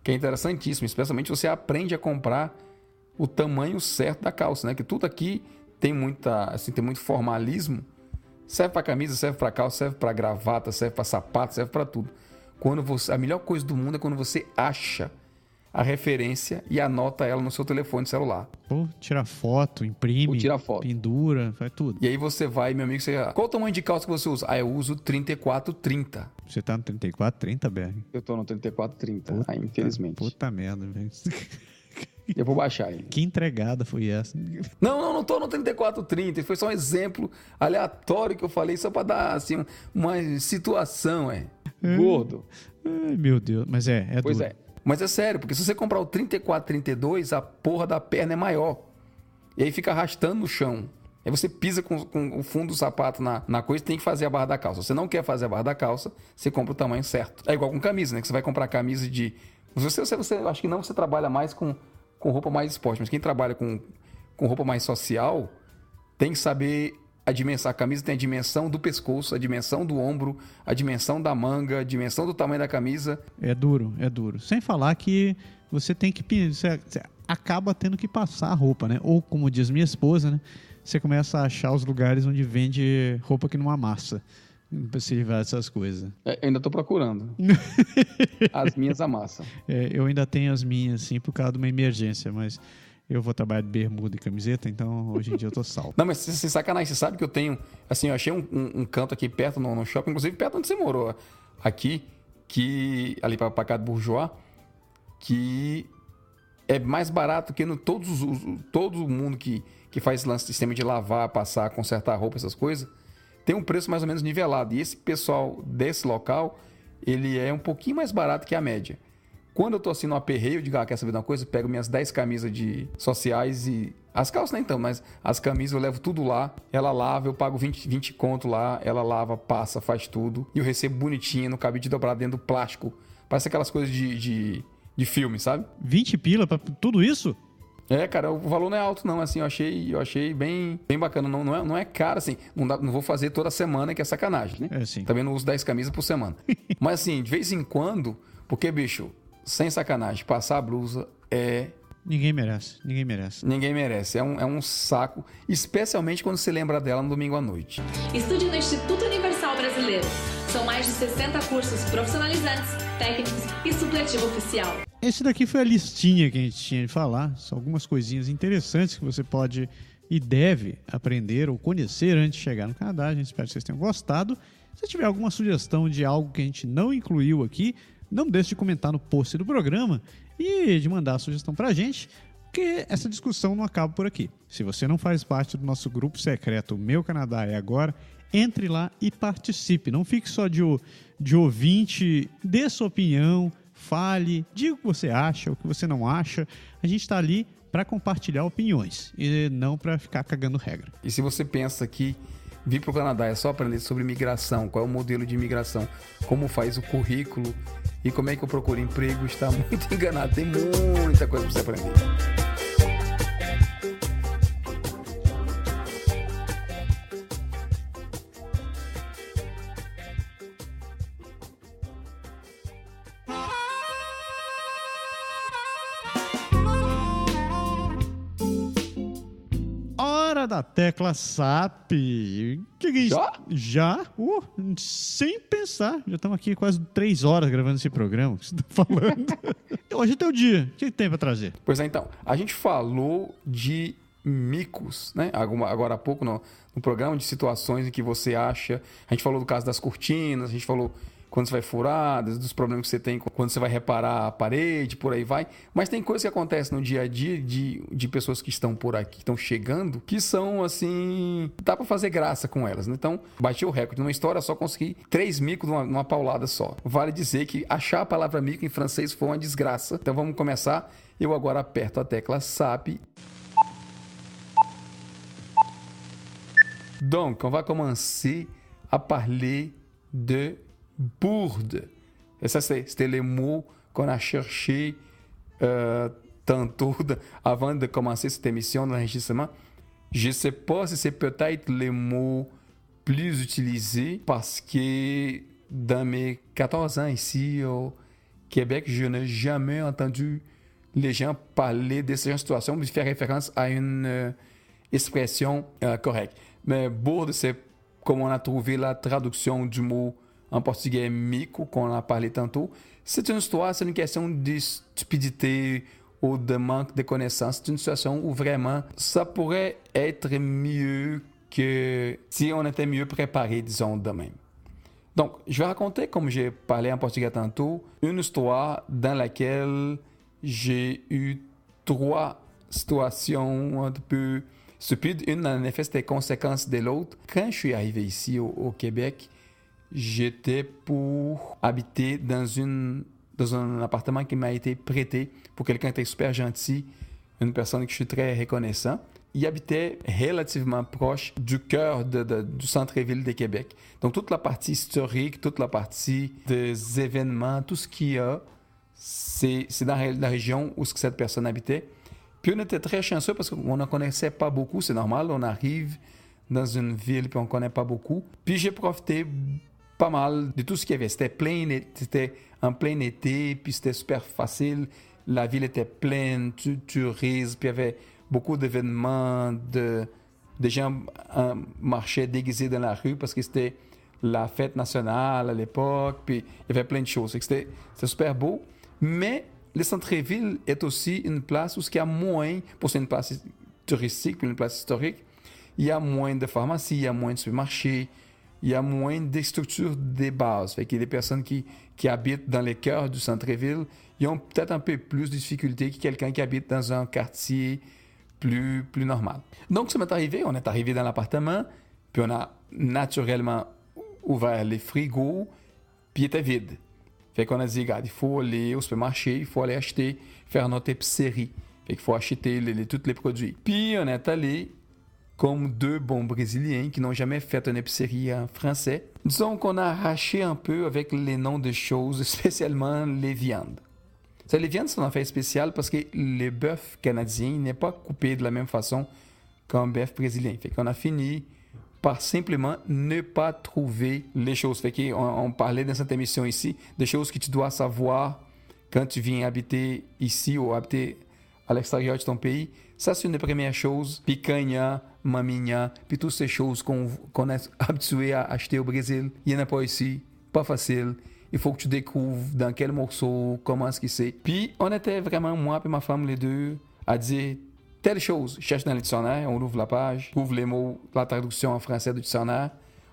que é interessantíssimo. Especialmente você aprende a comprar o tamanho certo da calça, né? Que tudo aqui tem muito formalismo. Serve para camisa, serve para calça, serve para gravata, serve para sapato, serve para tudo. A melhor coisa do mundo é quando você acha a referência e anota ela no seu telefone celular. Tira foto, imprime, pendura, faz tudo. E aí você vai, meu amigo, qual o tamanho de calça que você usa? Eu uso 34-30. Você tá no 34-30, BR? Eu tô no 34-30, infelizmente. Puta merda, velho. Eu vou baixar ele. Que entregada foi essa? Não tô no 34-30. Foi só um exemplo aleatório que eu falei, só pra dar, assim, uma situação, Gordo. Ai, meu Deus. Mas Pois duro. é. Mas é sério, porque se você comprar o 34, 32, a porra da perna é maior. E aí fica arrastando no chão. Aí você pisa com o fundo do sapato na coisa e tem que fazer a barra da calça. Se você não quer fazer a barra da calça, você compra o tamanho certo. É igual com camisa, né? Que você vai comprar camisa de... Você acho que não, você trabalha mais com roupa mais esporte. Mas quem trabalha com roupa mais social tem que saber a dimensão. A camisa tem a dimensão do pescoço, a dimensão do ombro, a dimensão da manga, a dimensão do tamanho da camisa. É duro, é duro. Sem falar que você tem que... Você acaba tendo que passar a roupa, né? Ou, como diz minha esposa, né? Você começa a achar os lugares onde vende roupa que não amassa. Pra se livrar dessas coisas. Ainda tô procurando. As minhas amassam. Eu ainda tenho as minhas, sim, por causa de uma emergência, mas eu vou trabalhar de bermuda e camiseta, então hoje em dia eu tô salvo. Não, mas sem sacanagem, você sabe que eu tenho... Assim, eu achei um canto aqui perto no shopping, inclusive perto onde você morou, aqui, ali pra cá de Bourgeois, que é mais barato que todo mundo que faz esse sistema de lavar, passar, consertar a roupa, essas coisas, tem um preço mais ou menos nivelado. E esse pessoal desse local, ele é um pouquinho mais barato que a média. Quando eu tô assim no aperreio, eu digo, quer saber de uma coisa? Eu pego minhas 10 camisas sociais e... As calças nem então, mas as camisas eu levo tudo lá, ela lava, eu pago 20 conto lá, ela lava, passa, faz tudo. E eu recebo bonitinho no cabide dobrado dentro do plástico. Parece aquelas coisas de filme, sabe? 20 pila pra tudo isso? Cara, o valor não é alto não, assim, eu achei bem bacana, não é caro, assim, não vou fazer toda semana, que é sacanagem, né? Sim. Também não uso 10 camisas por semana. Mas assim, de vez em quando, porque, bicho, sem sacanagem, passar a blusa Ninguém merece. Ninguém merece, é um saco, especialmente quando você lembra dela no domingo à noite. Estude no Instituto Universal Brasileiro. São mais de 60 cursos profissionalizantes, técnicos e supletivo oficial. Esse daqui foi a listinha que a gente tinha de falar. São algumas coisinhas interessantes que você pode e deve aprender ou conhecer antes de chegar no Canadá. A gente espera que vocês tenham gostado. Se tiver alguma sugestão de algo que a gente não incluiu aqui, não deixe de comentar no post do programa e de mandar a sugestão pra gente, porque essa discussão não acaba por aqui. Se você não faz parte do nosso grupo secreto Meu Canadá é Agora, entre lá e participe. Não fique só de ouvinte, dê sua opinião, fale, diga o que você acha, o que você não acha. A gente está ali para compartilhar opiniões e não para ficar cagando regra. E se você pensa que vir para o Canadá é só aprender sobre imigração, qual é o modelo de imigração, como faz o currículo e como é que eu procuro emprego, está muito enganado. Tem muita coisa para você aprender. Da tecla SAP. Já? Sem pensar. Já estamos aqui quase 3 horas gravando esse programa. O que você está falando? Hoje é teu dia. O que tem para trazer? Pois é, então. A gente falou de micos, né? Agora há pouco no programa, de situações em que você acha... A gente falou do caso das cortinas, a gente falou quando você vai furar, dos problemas que você tem quando você vai reparar a parede, por aí vai. Mas tem coisas que acontecem no dia a dia de pessoas que estão por aqui, que estão chegando, que são, assim... Dá pra fazer graça com elas, né? Então, bati o recorde. Numa história só consegui 3 micos numa paulada só. Vale dizer que achar a palavra mico em francês foi uma desgraça. Então, vamos começar. Eu agora aperto a tecla SAP. Donc, on va commencer à parler de bourde. Et ça, c'était les mots qu'on a cherché tantôt avant de commencer cette émission d'enregistrement. Je ne sais pas si c'est peut-être les mots plus utilisés parce que dans mes 14 ans ici au Québec, je n'ai jamais entendu les gens parler de ces situations de faire référence à une expression correcte. Mais bourde, c'est comme on a trouvé la traduction du mot en portugais mico, qu'on a parlé tantôt. C'est une histoire, c'est une question de stupidité ou de manque de connaissances. C'est une situation où vraiment ça pourrait être mieux que si on était mieux préparé, disons, de même. Donc, je vais raconter, comme j'ai parlé en portugais tantôt, une histoire dans laquelle j'ai eu 3 situations un peu stupides. Une, en effet, c'était les conséquences de l'autre. Quand je suis arrivé ici au Québec, j'étais pour habiter dans dans un appartement qui m'a été prêté pour quelqu'un qui était super gentil, une personne que je suis très reconnaissant. Il habitait relativement proche du cœur du centre-ville de Québec. Donc, toute la partie historique, toute la partie des événements, tout ce qu'il y a, c'est dans la région où cette personne habitait. Puis, on était très chanceux parce qu'on ne connaissait pas beaucoup. C'est normal, on arrive dans une ville puis on ne connaît pas beaucoup. Puis, j'ai profité pas mal de tout ce qu'il y avait. C'était en plein été, puis c'était super facile. La ville était pleine, tourisme, puis il y avait beaucoup d'événements, des gens marchaient déguisés dans la rue parce que c'était la fête nationale à l'époque, puis il y avait plein de choses. C'était super beau, mais le centre-ville est aussi une place où il y a moins, pour c'est une place touristique, puis une place historique, il y a moins de pharmacies, il y a moins de supermarchés, il y a moins de structures de base. Fait qu'il y a des personnes qui habitent dans les cœurs du centre-ville, ils ont peut-être un peu plus de difficultés que quelqu'un qui habite dans un quartier plus normal. Donc, ça m'est arrivé. On est arrivé dans l'appartement, puis on a naturellement ouvert les frigos, puis il était vide. Fait qu'on a dit, regarde, il faut aller au supermarché, il faut aller acheter, faire notre épicerie. Fait qu'il faut acheter tous les produits. Puis, on est allé comme deux bons Brésiliens qui n'ont jamais fait une épicerie en français. Disons qu'on a arraché un peu avec les noms de choses, spécialement les viandes. Les viandes sont en fait spéciales parce que le bœuf canadien n'est pas coupé de la même façon qu'un bœuf brésilien. Fait qu'on a fini par simplement ne pas trouver les choses. Fait qu'on parlait dans cette émission ici des choses que tu dois savoir quand tu viens habiter ici ou habiter à l'extérieur de ton pays. Ça, c'est une des premières choses. Picanha, maminha, puis toutes ces choses qu'on est habitué à acheter au Brésil. Il n'y en a pas ici. Pas facile. Il faut que tu découvres dans quel morceau, comment est-ce que c'est. Puis, on était vraiment, moi et ma femme, les deux, à dire telle chose. Cherche dans le dictionnaire, on ouvre la page, ouvre les mots, la traduction en français du dictionnaire.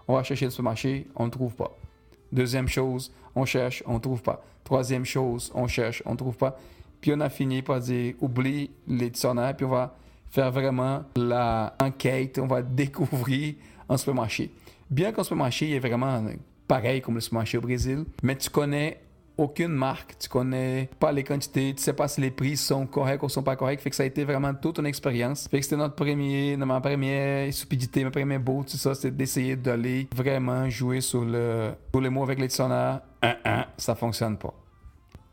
On va chercher le supermarché, on ne trouve pas. Deuxième chose, on cherche, on ne trouve pas. Troisième chose, on cherche, on ne trouve pas. Puis, on a fini par dire oublie les dictionnaires, puis on va faire vraiment l'enquête, on va découvrir un supermarché. Bien qu'un supermarché, il est vraiment pareil comme le supermarché au Brésil, mais tu connais aucune marque, tu connais pas les quantités, tu sais pas si les prix sont corrects ou sont pas corrects, fait que ça a été vraiment toute une expérience. Fait que c'était ma première stupidité, ma première bout, tout ça, c'était d'essayer d'aller vraiment jouer sur les mots avec les dictionnaires. Ça fonctionne pas.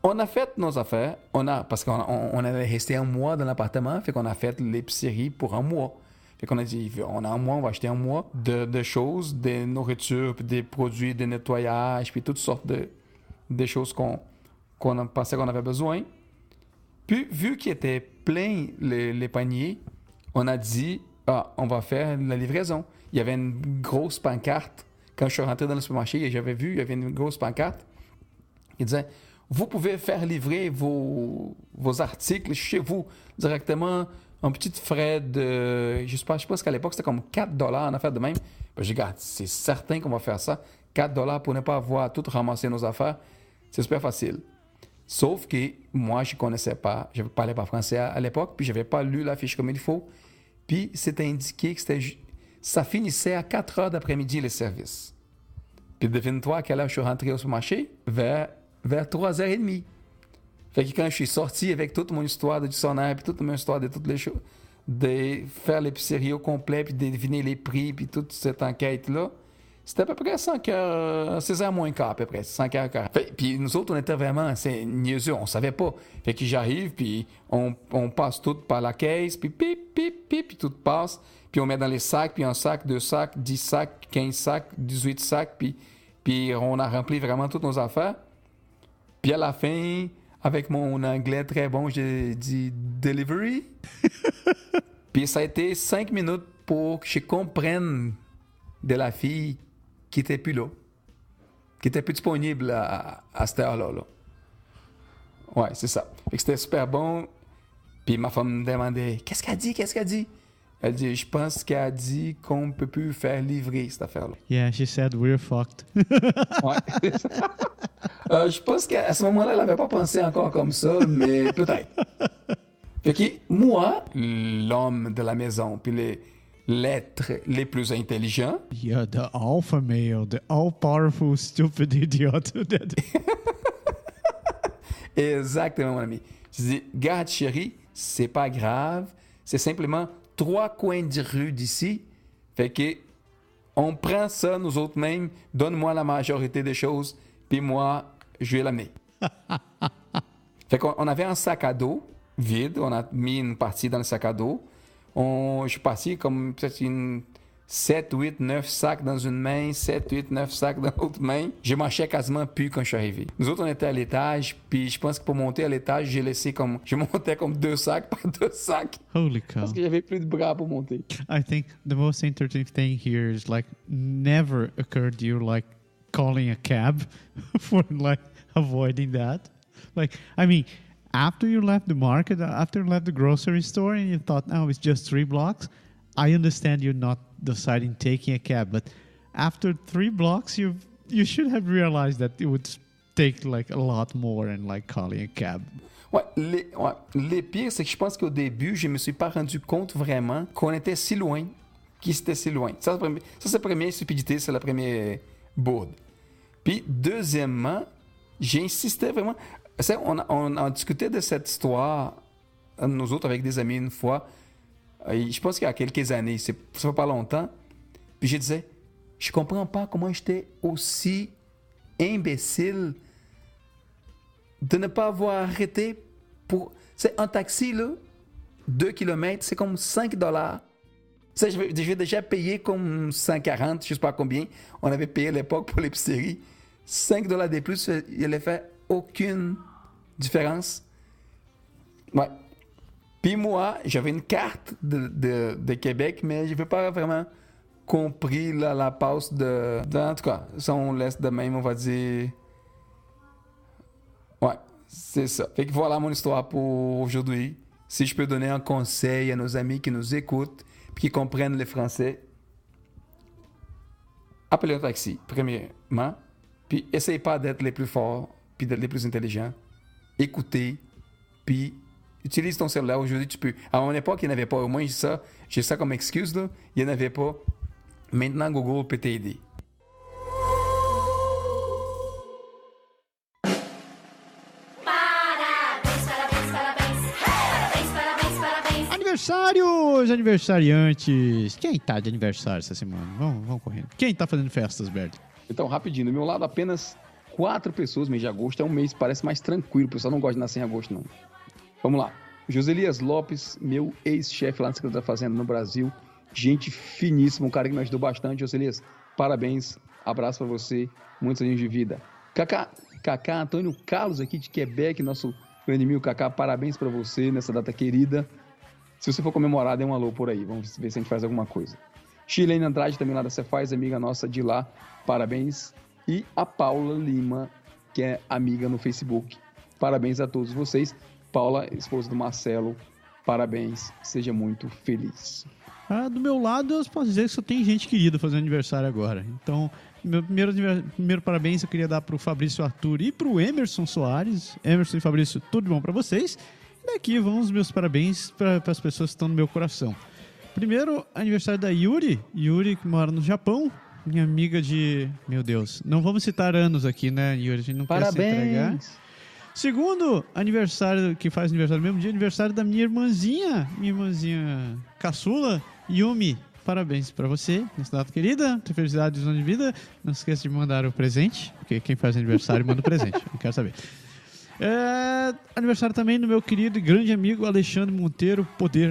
On a fait nos affaires, parce qu'on allait rester un mois dans l'appartement, fait qu'on a fait l'épicerie pour un mois. Fait qu'on a dit, on a un mois, on va acheter un mois de choses, des nourritures, puis des produits de nettoyage, puis toutes sortes de choses qu'on pensait qu'on avait besoin. Puis, vu qu'il était plein les paniers, on a dit, on va faire la livraison. Il y avait une grosse pancarte. Quand je suis rentré dans le supermarché, j'avais vu, il y avait une grosse pancarte. Il disait, vous pouvez faire livrer vos articles chez vous directement. Un petit frais de, je sais pas qu'à l'époque, c'était comme $4 en affaire de même. Ben, j'ai dit, regarde, c'est certain qu'on va faire ça. $4 pour ne pas avoir tout ramassé nos affaires. C'est super facile. Sauf que moi, je ne connaissais pas, je ne parlais pas français à l'époque, puis je n'avais pas lu la fiche comme il faut. Puis c'était indiqué que ça finissait à 4 heures d'après-midi, le service. Puis devine-toi à quelle heure je suis rentré au supermarché? Vers 3h30. Fait que quand je suis sorti avec toute mon histoire de dictionnaire, puis toute mon histoire de toutes les choses, de faire l'épicerie au complet, puis de deviner les prix, puis toute cette enquête-là, c'était à peu près 16h moins quart, à peu près, 5h15. Puis nous autres, on était vraiment, c'est niaiseux, on savait pas. Fait que j'arrive, puis on passe tout par la caisse, puis puis tout passe, puis on met dans les sacs, puis un sac, 2 sacs, 10 sacs, 15 sacs, 18 sacs, puis on a rempli vraiment toutes nos affaires. Puis à la fin, avec mon anglais très bon, j'ai dit « delivery ». Puis ça a été 5 minutes pour que je comprenne de la fille qui n'était plus là, qui n'était plus disponible à cette heure-là. Là. Ouais, c'est ça. Fait que c'était super bon. Puis ma femme me demandait « Qu'est-ce qu'elle dit? » Elle dit « Je pense qu'elle a dit qu'on ne peut plus faire livrer cette affaire-là. » Yeah, she said we're fucked. Ouais. Je pense qu'à ce moment-là, elle n'avait pas pensé encore comme ça, mais peut-être. Fait que moi, l'homme de la maison, puis l'être les plus intelligents. Yeah, the alpha male, the all-powerful stupid idiot. Exactement, mon ami. Je dis, garde chérie, c'est pas grave. C'est simplement 3 coins de rue d'ici. Fait que on prend ça, nous autres mêmes. Donne-moi la majorité des choses. Puis moi, je vais l'amener. Fait qu'on avait un sac à dos vide. On a mis une partie dans le sac à dos. Je suis parti comme peut-être 7, 8, 9 sacs dans une main, 7, 8, 9 sacs dans l'autre main. Je marchais quasiment plus quand je suis arrivé. Nous autres, on était à l'étage, puis je pense que pour monter à l'étage, je montais comme 2 sacs par 2 sacs. Holy cow. Parce que j'avais plus de bras pour monter. I think the most interesting thing here is like never occurred to you like calling a cab for like avoiding that. Like, I mean, after you left the market, after you left the grocery store and you thought, oh, it's just 3 blocks, I understand you're not deciding taking a cab, but after 3 blocks, you should have realized that it would take like a lot more and like calling a cab. Le pire, c'est que je pense qu'au début, je me suis pas rendu compte vraiment qu'on était si loin, qu'il était si loin. Ça, c'est la première stupidité, c'est la première bourde. Puis, deuxièmement, j'insistais vraiment. On a discuté de cette histoire, nous autres, avec des amis une fois. Je pense qu'il y a quelques années, ça fait pas longtemps. Puis je disais, je comprends pas comment j'étais aussi imbécile de ne pas avoir arrêté pour... C'est un taxi, là, 2 km, c'est comme $5. Je vais déjà payer comme 140, je sais pas combien. On avait payé à l'époque pour l'épicerie. $5 de plus, il n'allait faire aucune différence. Ouais. Puis moi, j'avais une carte de Québec, mais je n'avais pas vraiment compris la passe en tout cas, ça on laisse de même, on va dire. Ouais, c'est ça. Fait que voilà mon histoire pour aujourd'hui. Si je peux donner un conseil à nos amis qui nous écoutent et qui comprennent le français, appelez un taxi, premièrement. Puis essayez pas d'être les plus forts puis d'être les plus intelligents. Écoutez, puis utilise ton cellulaire. Aujourd'hui, tu peux. À mon époque, il n'y en avait pas. Au moins, j'ai ça comme excuse, là. Il n'y en avait pas. Maintenant, Google peut t'aider. Aniversários, aniversariantes. Quem tá de aniversário essa semana? Vamos correndo. Quem tá fazendo festas, Berto? Então, rapidinho. Do meu lado, apenas 4 pessoas. Mês de agosto é um mês, parece mais tranquilo. O pessoal não gosta de nascer em agosto, não. Vamos lá. Joselias Lopes, meu ex-chefe lá na Secretaria da Fazenda no Brasil. Gente finíssima, um cara que me ajudou bastante. Joselias, parabéns. Abraço pra você. Muitos anos de vida. Cacá Antônio Carlos aqui de Quebec, nosso grande amigo Cacá. Parabéns pra você nessa data querida. Se você for comemorar, dê um alô por aí. Vamos ver se a gente faz alguma coisa. Chilene Andrade, também lá da Cefaz, amiga nossa de lá. Parabéns. E a Paula Lima, que é amiga no Facebook. Parabéns a todos vocês. Paula, esposa do Marcelo, parabéns. Seja muito feliz. Do meu lado, eu posso dizer que só tem gente querida fazendo aniversário agora. Então, meu primeiro parabéns eu queria dar pro Fabrício Arthur e pro Emerson Soares. Emerson e Fabrício, tudo de bom para vocês. E daqui vão os meus parabéns para as pessoas que estão no meu coração. Primeiro, aniversário da Yuri, que mora no Japão. Minha amiga de... Meu Deus, não vamos citar anos aqui, né, Yuri? A gente não quer se entregar. Segundo, aniversário, que faz aniversário no mesmo dia, aniversário da minha irmãzinha caçula, Yumi. Parabéns pra você, nessa data querida. Felicidades e anos de vida. Não se esqueça de mandar o presente, porque quem faz aniversário manda o presente. Não quero saber. Aniversário também do meu querido e grande amigo Alexandre Monteiro.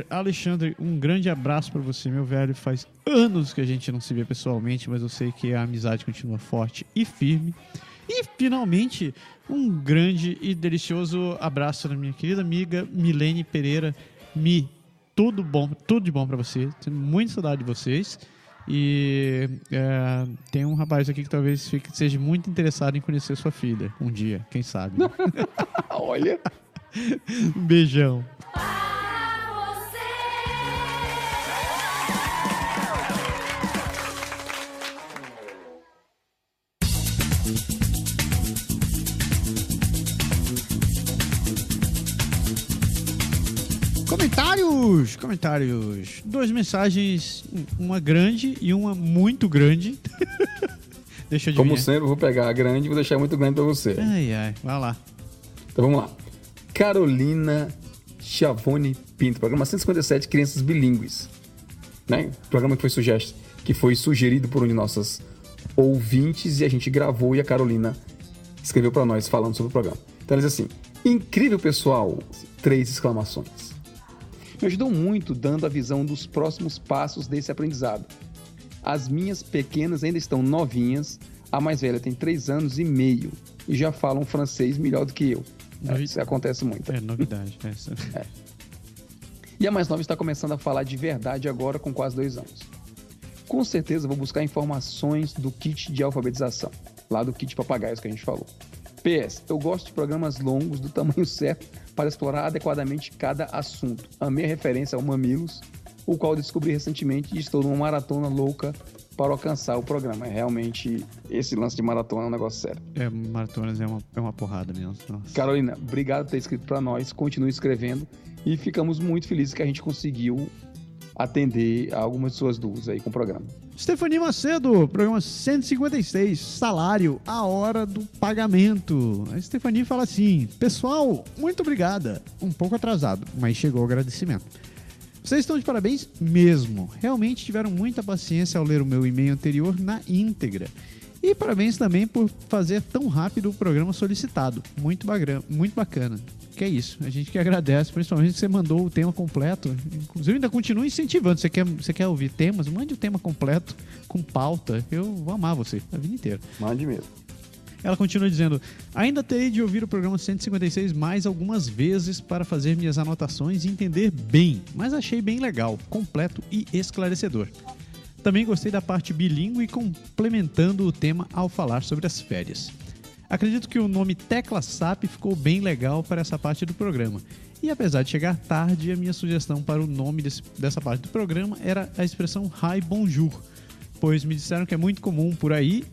Alexandre, um grande abraço pra você, meu velho. Faz anos que a gente não se vê pessoalmente, mas eu sei que a amizade continua forte e firme. E, finalmente, um grande e delicioso abraço da minha querida amiga Milene Pereira. Tudo de bom pra você. Tenho muita saudade de vocês. E tem um rapaz aqui que talvez seja muito interessado em conhecer sua filha um dia, quem sabe. Olha. Um beijão. Comentários. 2 mensagens, uma grande e uma muito grande. Deixa eu adivinhar. Como sempre, eu vou pegar a grande e vou deixar muito grande pra você. Ai, vai lá. Então vamos lá. Carolina Chiavone Pinto, programa 157, Crianças Bilíngues. Né? Programa que foi sugerido por um de nossas ouvintes e a gente gravou e a Carolina escreveu para nós falando sobre o programa. Então ela diz assim: incrível, pessoal! 3 exclamações. Me ajudou muito dando a visão dos próximos passos desse aprendizado. As minhas pequenas ainda estão novinhas, a mais velha tem 3 anos e meio e já falam francês melhor do que eu. Isso acontece muito. É novidade. É. E a mais nova está começando a falar de verdade agora com quase 2 anos. Com certeza vou buscar informações do kit de alfabetização, lá do kit papagaios que a gente falou. PS, eu gosto de programas longos do tamanho certo para explorar adequadamente cada assunto. Amei a referência ao Mamilos, o qual descobri recentemente e estou numa maratona louca para alcançar o programa. Realmente, esse lance de maratona é um negócio sério. Maratonas é uma porrada mesmo. Nossa. Carolina, obrigado por ter escrito para nós, continue escrevendo e ficamos muito felizes que a gente conseguiu atender a algumas de suas dúvidas aí com o programa. Stephanie Macedo, programa 156, salário, a hora do pagamento. A Stephanie fala assim: pessoal, muito obrigada. Um pouco atrasado, mas chegou o agradecimento. Vocês estão de parabéns mesmo. Realmente tiveram muita paciência ao ler o meu e-mail anterior na íntegra. E parabéns também por fazer tão rápido o programa solicitado. Muito bacana. Que é isso. A gente que agradece, principalmente que você mandou o tema completo. Inclusive, ainda continua incentivando. Você quer ouvir temas? Mande o tema completo, com pauta. Eu vou amar você a vida inteira. Mande mesmo. Ela continua dizendo: ainda terei de ouvir o programa 156 mais algumas vezes para fazer minhas anotações e entender bem, mas achei bem legal, completo e esclarecedor. Também gostei da parte bilíngue complementando o tema ao falar sobre as férias. Acredito que o nome Tecla SAP ficou bem legal para essa parte do programa. E apesar de chegar tarde, a minha sugestão para o nome dessa parte do programa era a expressão Hi Bonjour, pois me disseram que é muito comum por aí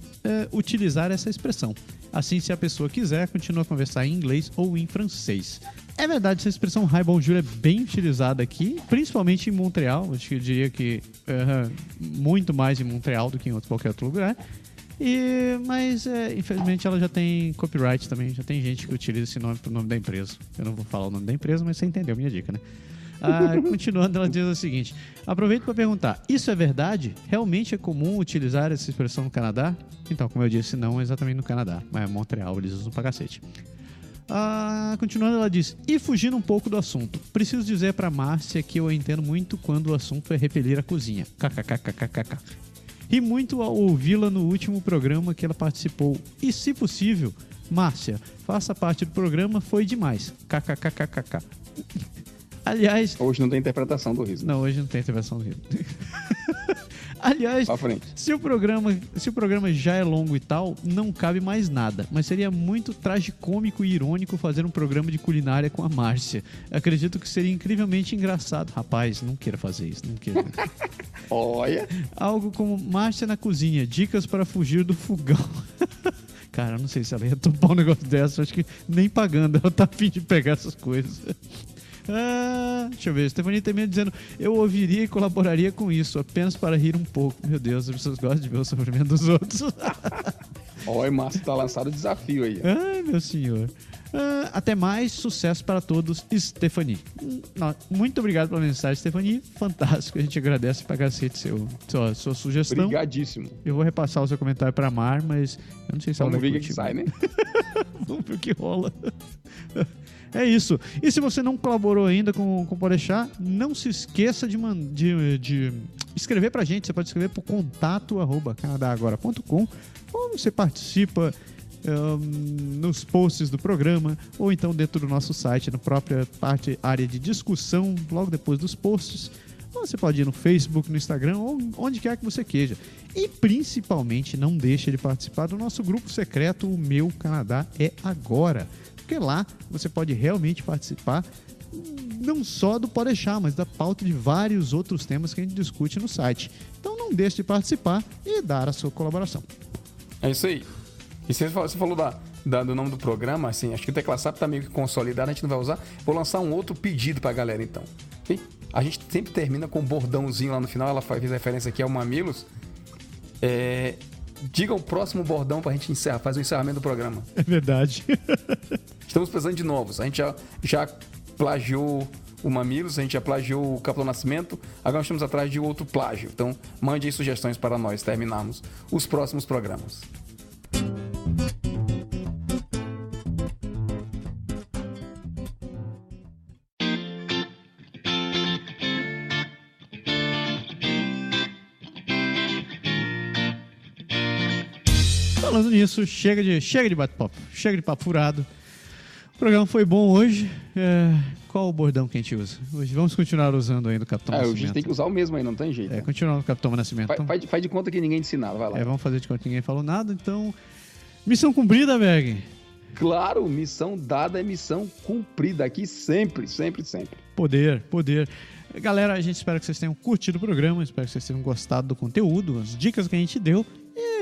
utilizar essa expressão. Assim, se a pessoa quiser, continua a conversar em inglês ou em francês. É verdade, essa expressão Hi Bonjour é bem utilizada aqui, principalmente em Montreal. Acho que eu diria que muito mais em Montreal do que em qualquer outro lugar. Mas, infelizmente, ela já tem copyright também. Já tem gente que utiliza esse nome pro nome da empresa. Eu não vou falar o nome da empresa, mas você entendeu a minha dica, né? Continuando, ela diz o seguinte: aproveito para perguntar, isso é verdade? Realmente é comum utilizar essa expressão no Canadá? Então, como eu disse, não exatamente no Canadá, mas em Montreal eles usam pra cacete. Continuando, ela diz: e fugindo um pouco do assunto, preciso dizer para Márcia que eu entendo muito quando o assunto é repelir a cozinha. KKKKKK. Ri muito ao ouvi-la no último programa que ela participou. E, se possível, Márcia, faça parte do programa, foi demais. KKKKK. Aliás... Hoje não tem interpretação do riso. Não, hoje não tem interpretação do riso. Aliás, se o programa já é longo e tal, não cabe mais nada. Mas seria muito tragicômico e irônico fazer um programa de culinária com a Márcia. Acredito que seria incrivelmente engraçado. Rapaz, não queira fazer isso, não queira. Olha. Algo como Márcia na cozinha, dicas para fugir do fogão. Cara, eu não sei se ela ia topar um negócio dessa. Acho que nem pagando ela tá a fim de pegar essas coisas. Deixa eu ver, Stephanie termina dizendo: eu ouviria e colaboraria com isso, apenas para rir um pouco. Meu Deus, as pessoas gostam de ver o sofrimento dos outros. Olha, Márcio, tá lançado o desafio aí. Ai, meu senhor. Até mais, sucesso para todos, Stephanie. Muito obrigado pela mensagem, Stephanie. Fantástico, a gente agradece pra cacete sua sugestão. Obrigadíssimo. Eu vou repassar o seu comentário pra Mar, mas eu não sei se ela vai curtir. Vamos ver o que sai, né? Vamos ver o que rola. É isso. E se você não colaborou ainda com o Podeixar, não se esqueça de escrever pra gente. Você pode escrever pro contato@canadagora.com, ou você participa nos posts do programa, ou então dentro do nosso site, na própria área de discussão, logo depois dos posts. Ou você pode ir no Facebook, no Instagram, ou onde quer que você queira. E principalmente não deixe de participar do nosso grupo secreto, o Meu Canadá é Agora. Porque lá você pode realmente participar não só do Podeixar, mas da pauta de vários outros temas que a gente discute no site. Então não deixe de participar e dar a sua colaboração. É isso aí. E você falou do nome do programa, assim, acho que o Tecla SAP tá meio que consolidado, a gente não vai usar. Vou lançar um outro pedido pra galera, então. E a gente sempre termina com um bordãozinho lá no final, ela fez referência aqui ao Mamilos. diga o próximo bordão pra gente encerrar, fazer o encerramento do programa. É verdade. Estamos precisando de novos. A gente já plagiou o Mamilos, a gente já plagiou o Capitão Nascimento, agora nós estamos atrás de outro plágio. Então, mande aí sugestões para nós terminarmos os próximos programas. Falando nisso, chega de bate-papo, chega de papo furado. O programa foi bom hoje. Qual o bordão que a gente usa? Hoje vamos continuar usando ainda o Capitão Nascimento. A gente tem que usar o mesmo aí, não tem jeito. Continuar no Capitão Nascimento. Faz de conta que ninguém disse nada, vai lá. Vamos fazer de conta que ninguém falou nada, então... Missão cumprida, Berg. Claro, missão dada é missão cumprida aqui sempre, sempre, sempre. Poder. Galera, a gente espera que vocês tenham curtido o programa, espero que vocês tenham gostado do conteúdo, as dicas que a gente deu.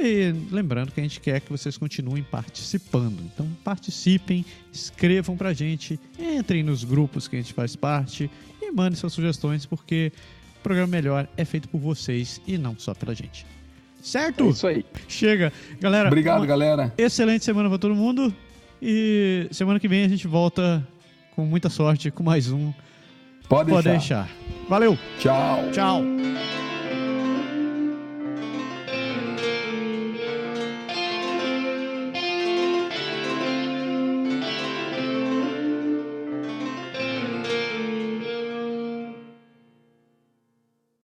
E lembrando que a gente quer que vocês continuem participando. Então participem, escrevam pra gente, entrem nos grupos que a gente faz parte e mandem suas sugestões, porque o programa melhor é feito por vocês e não só pela gente. Certo? É isso aí. Chega. Galera, obrigado, galera. Excelente semana pra todo mundo. E semana que vem a gente volta com muita sorte com mais um. Pode deixar. Valeu. Tchau. Tchau.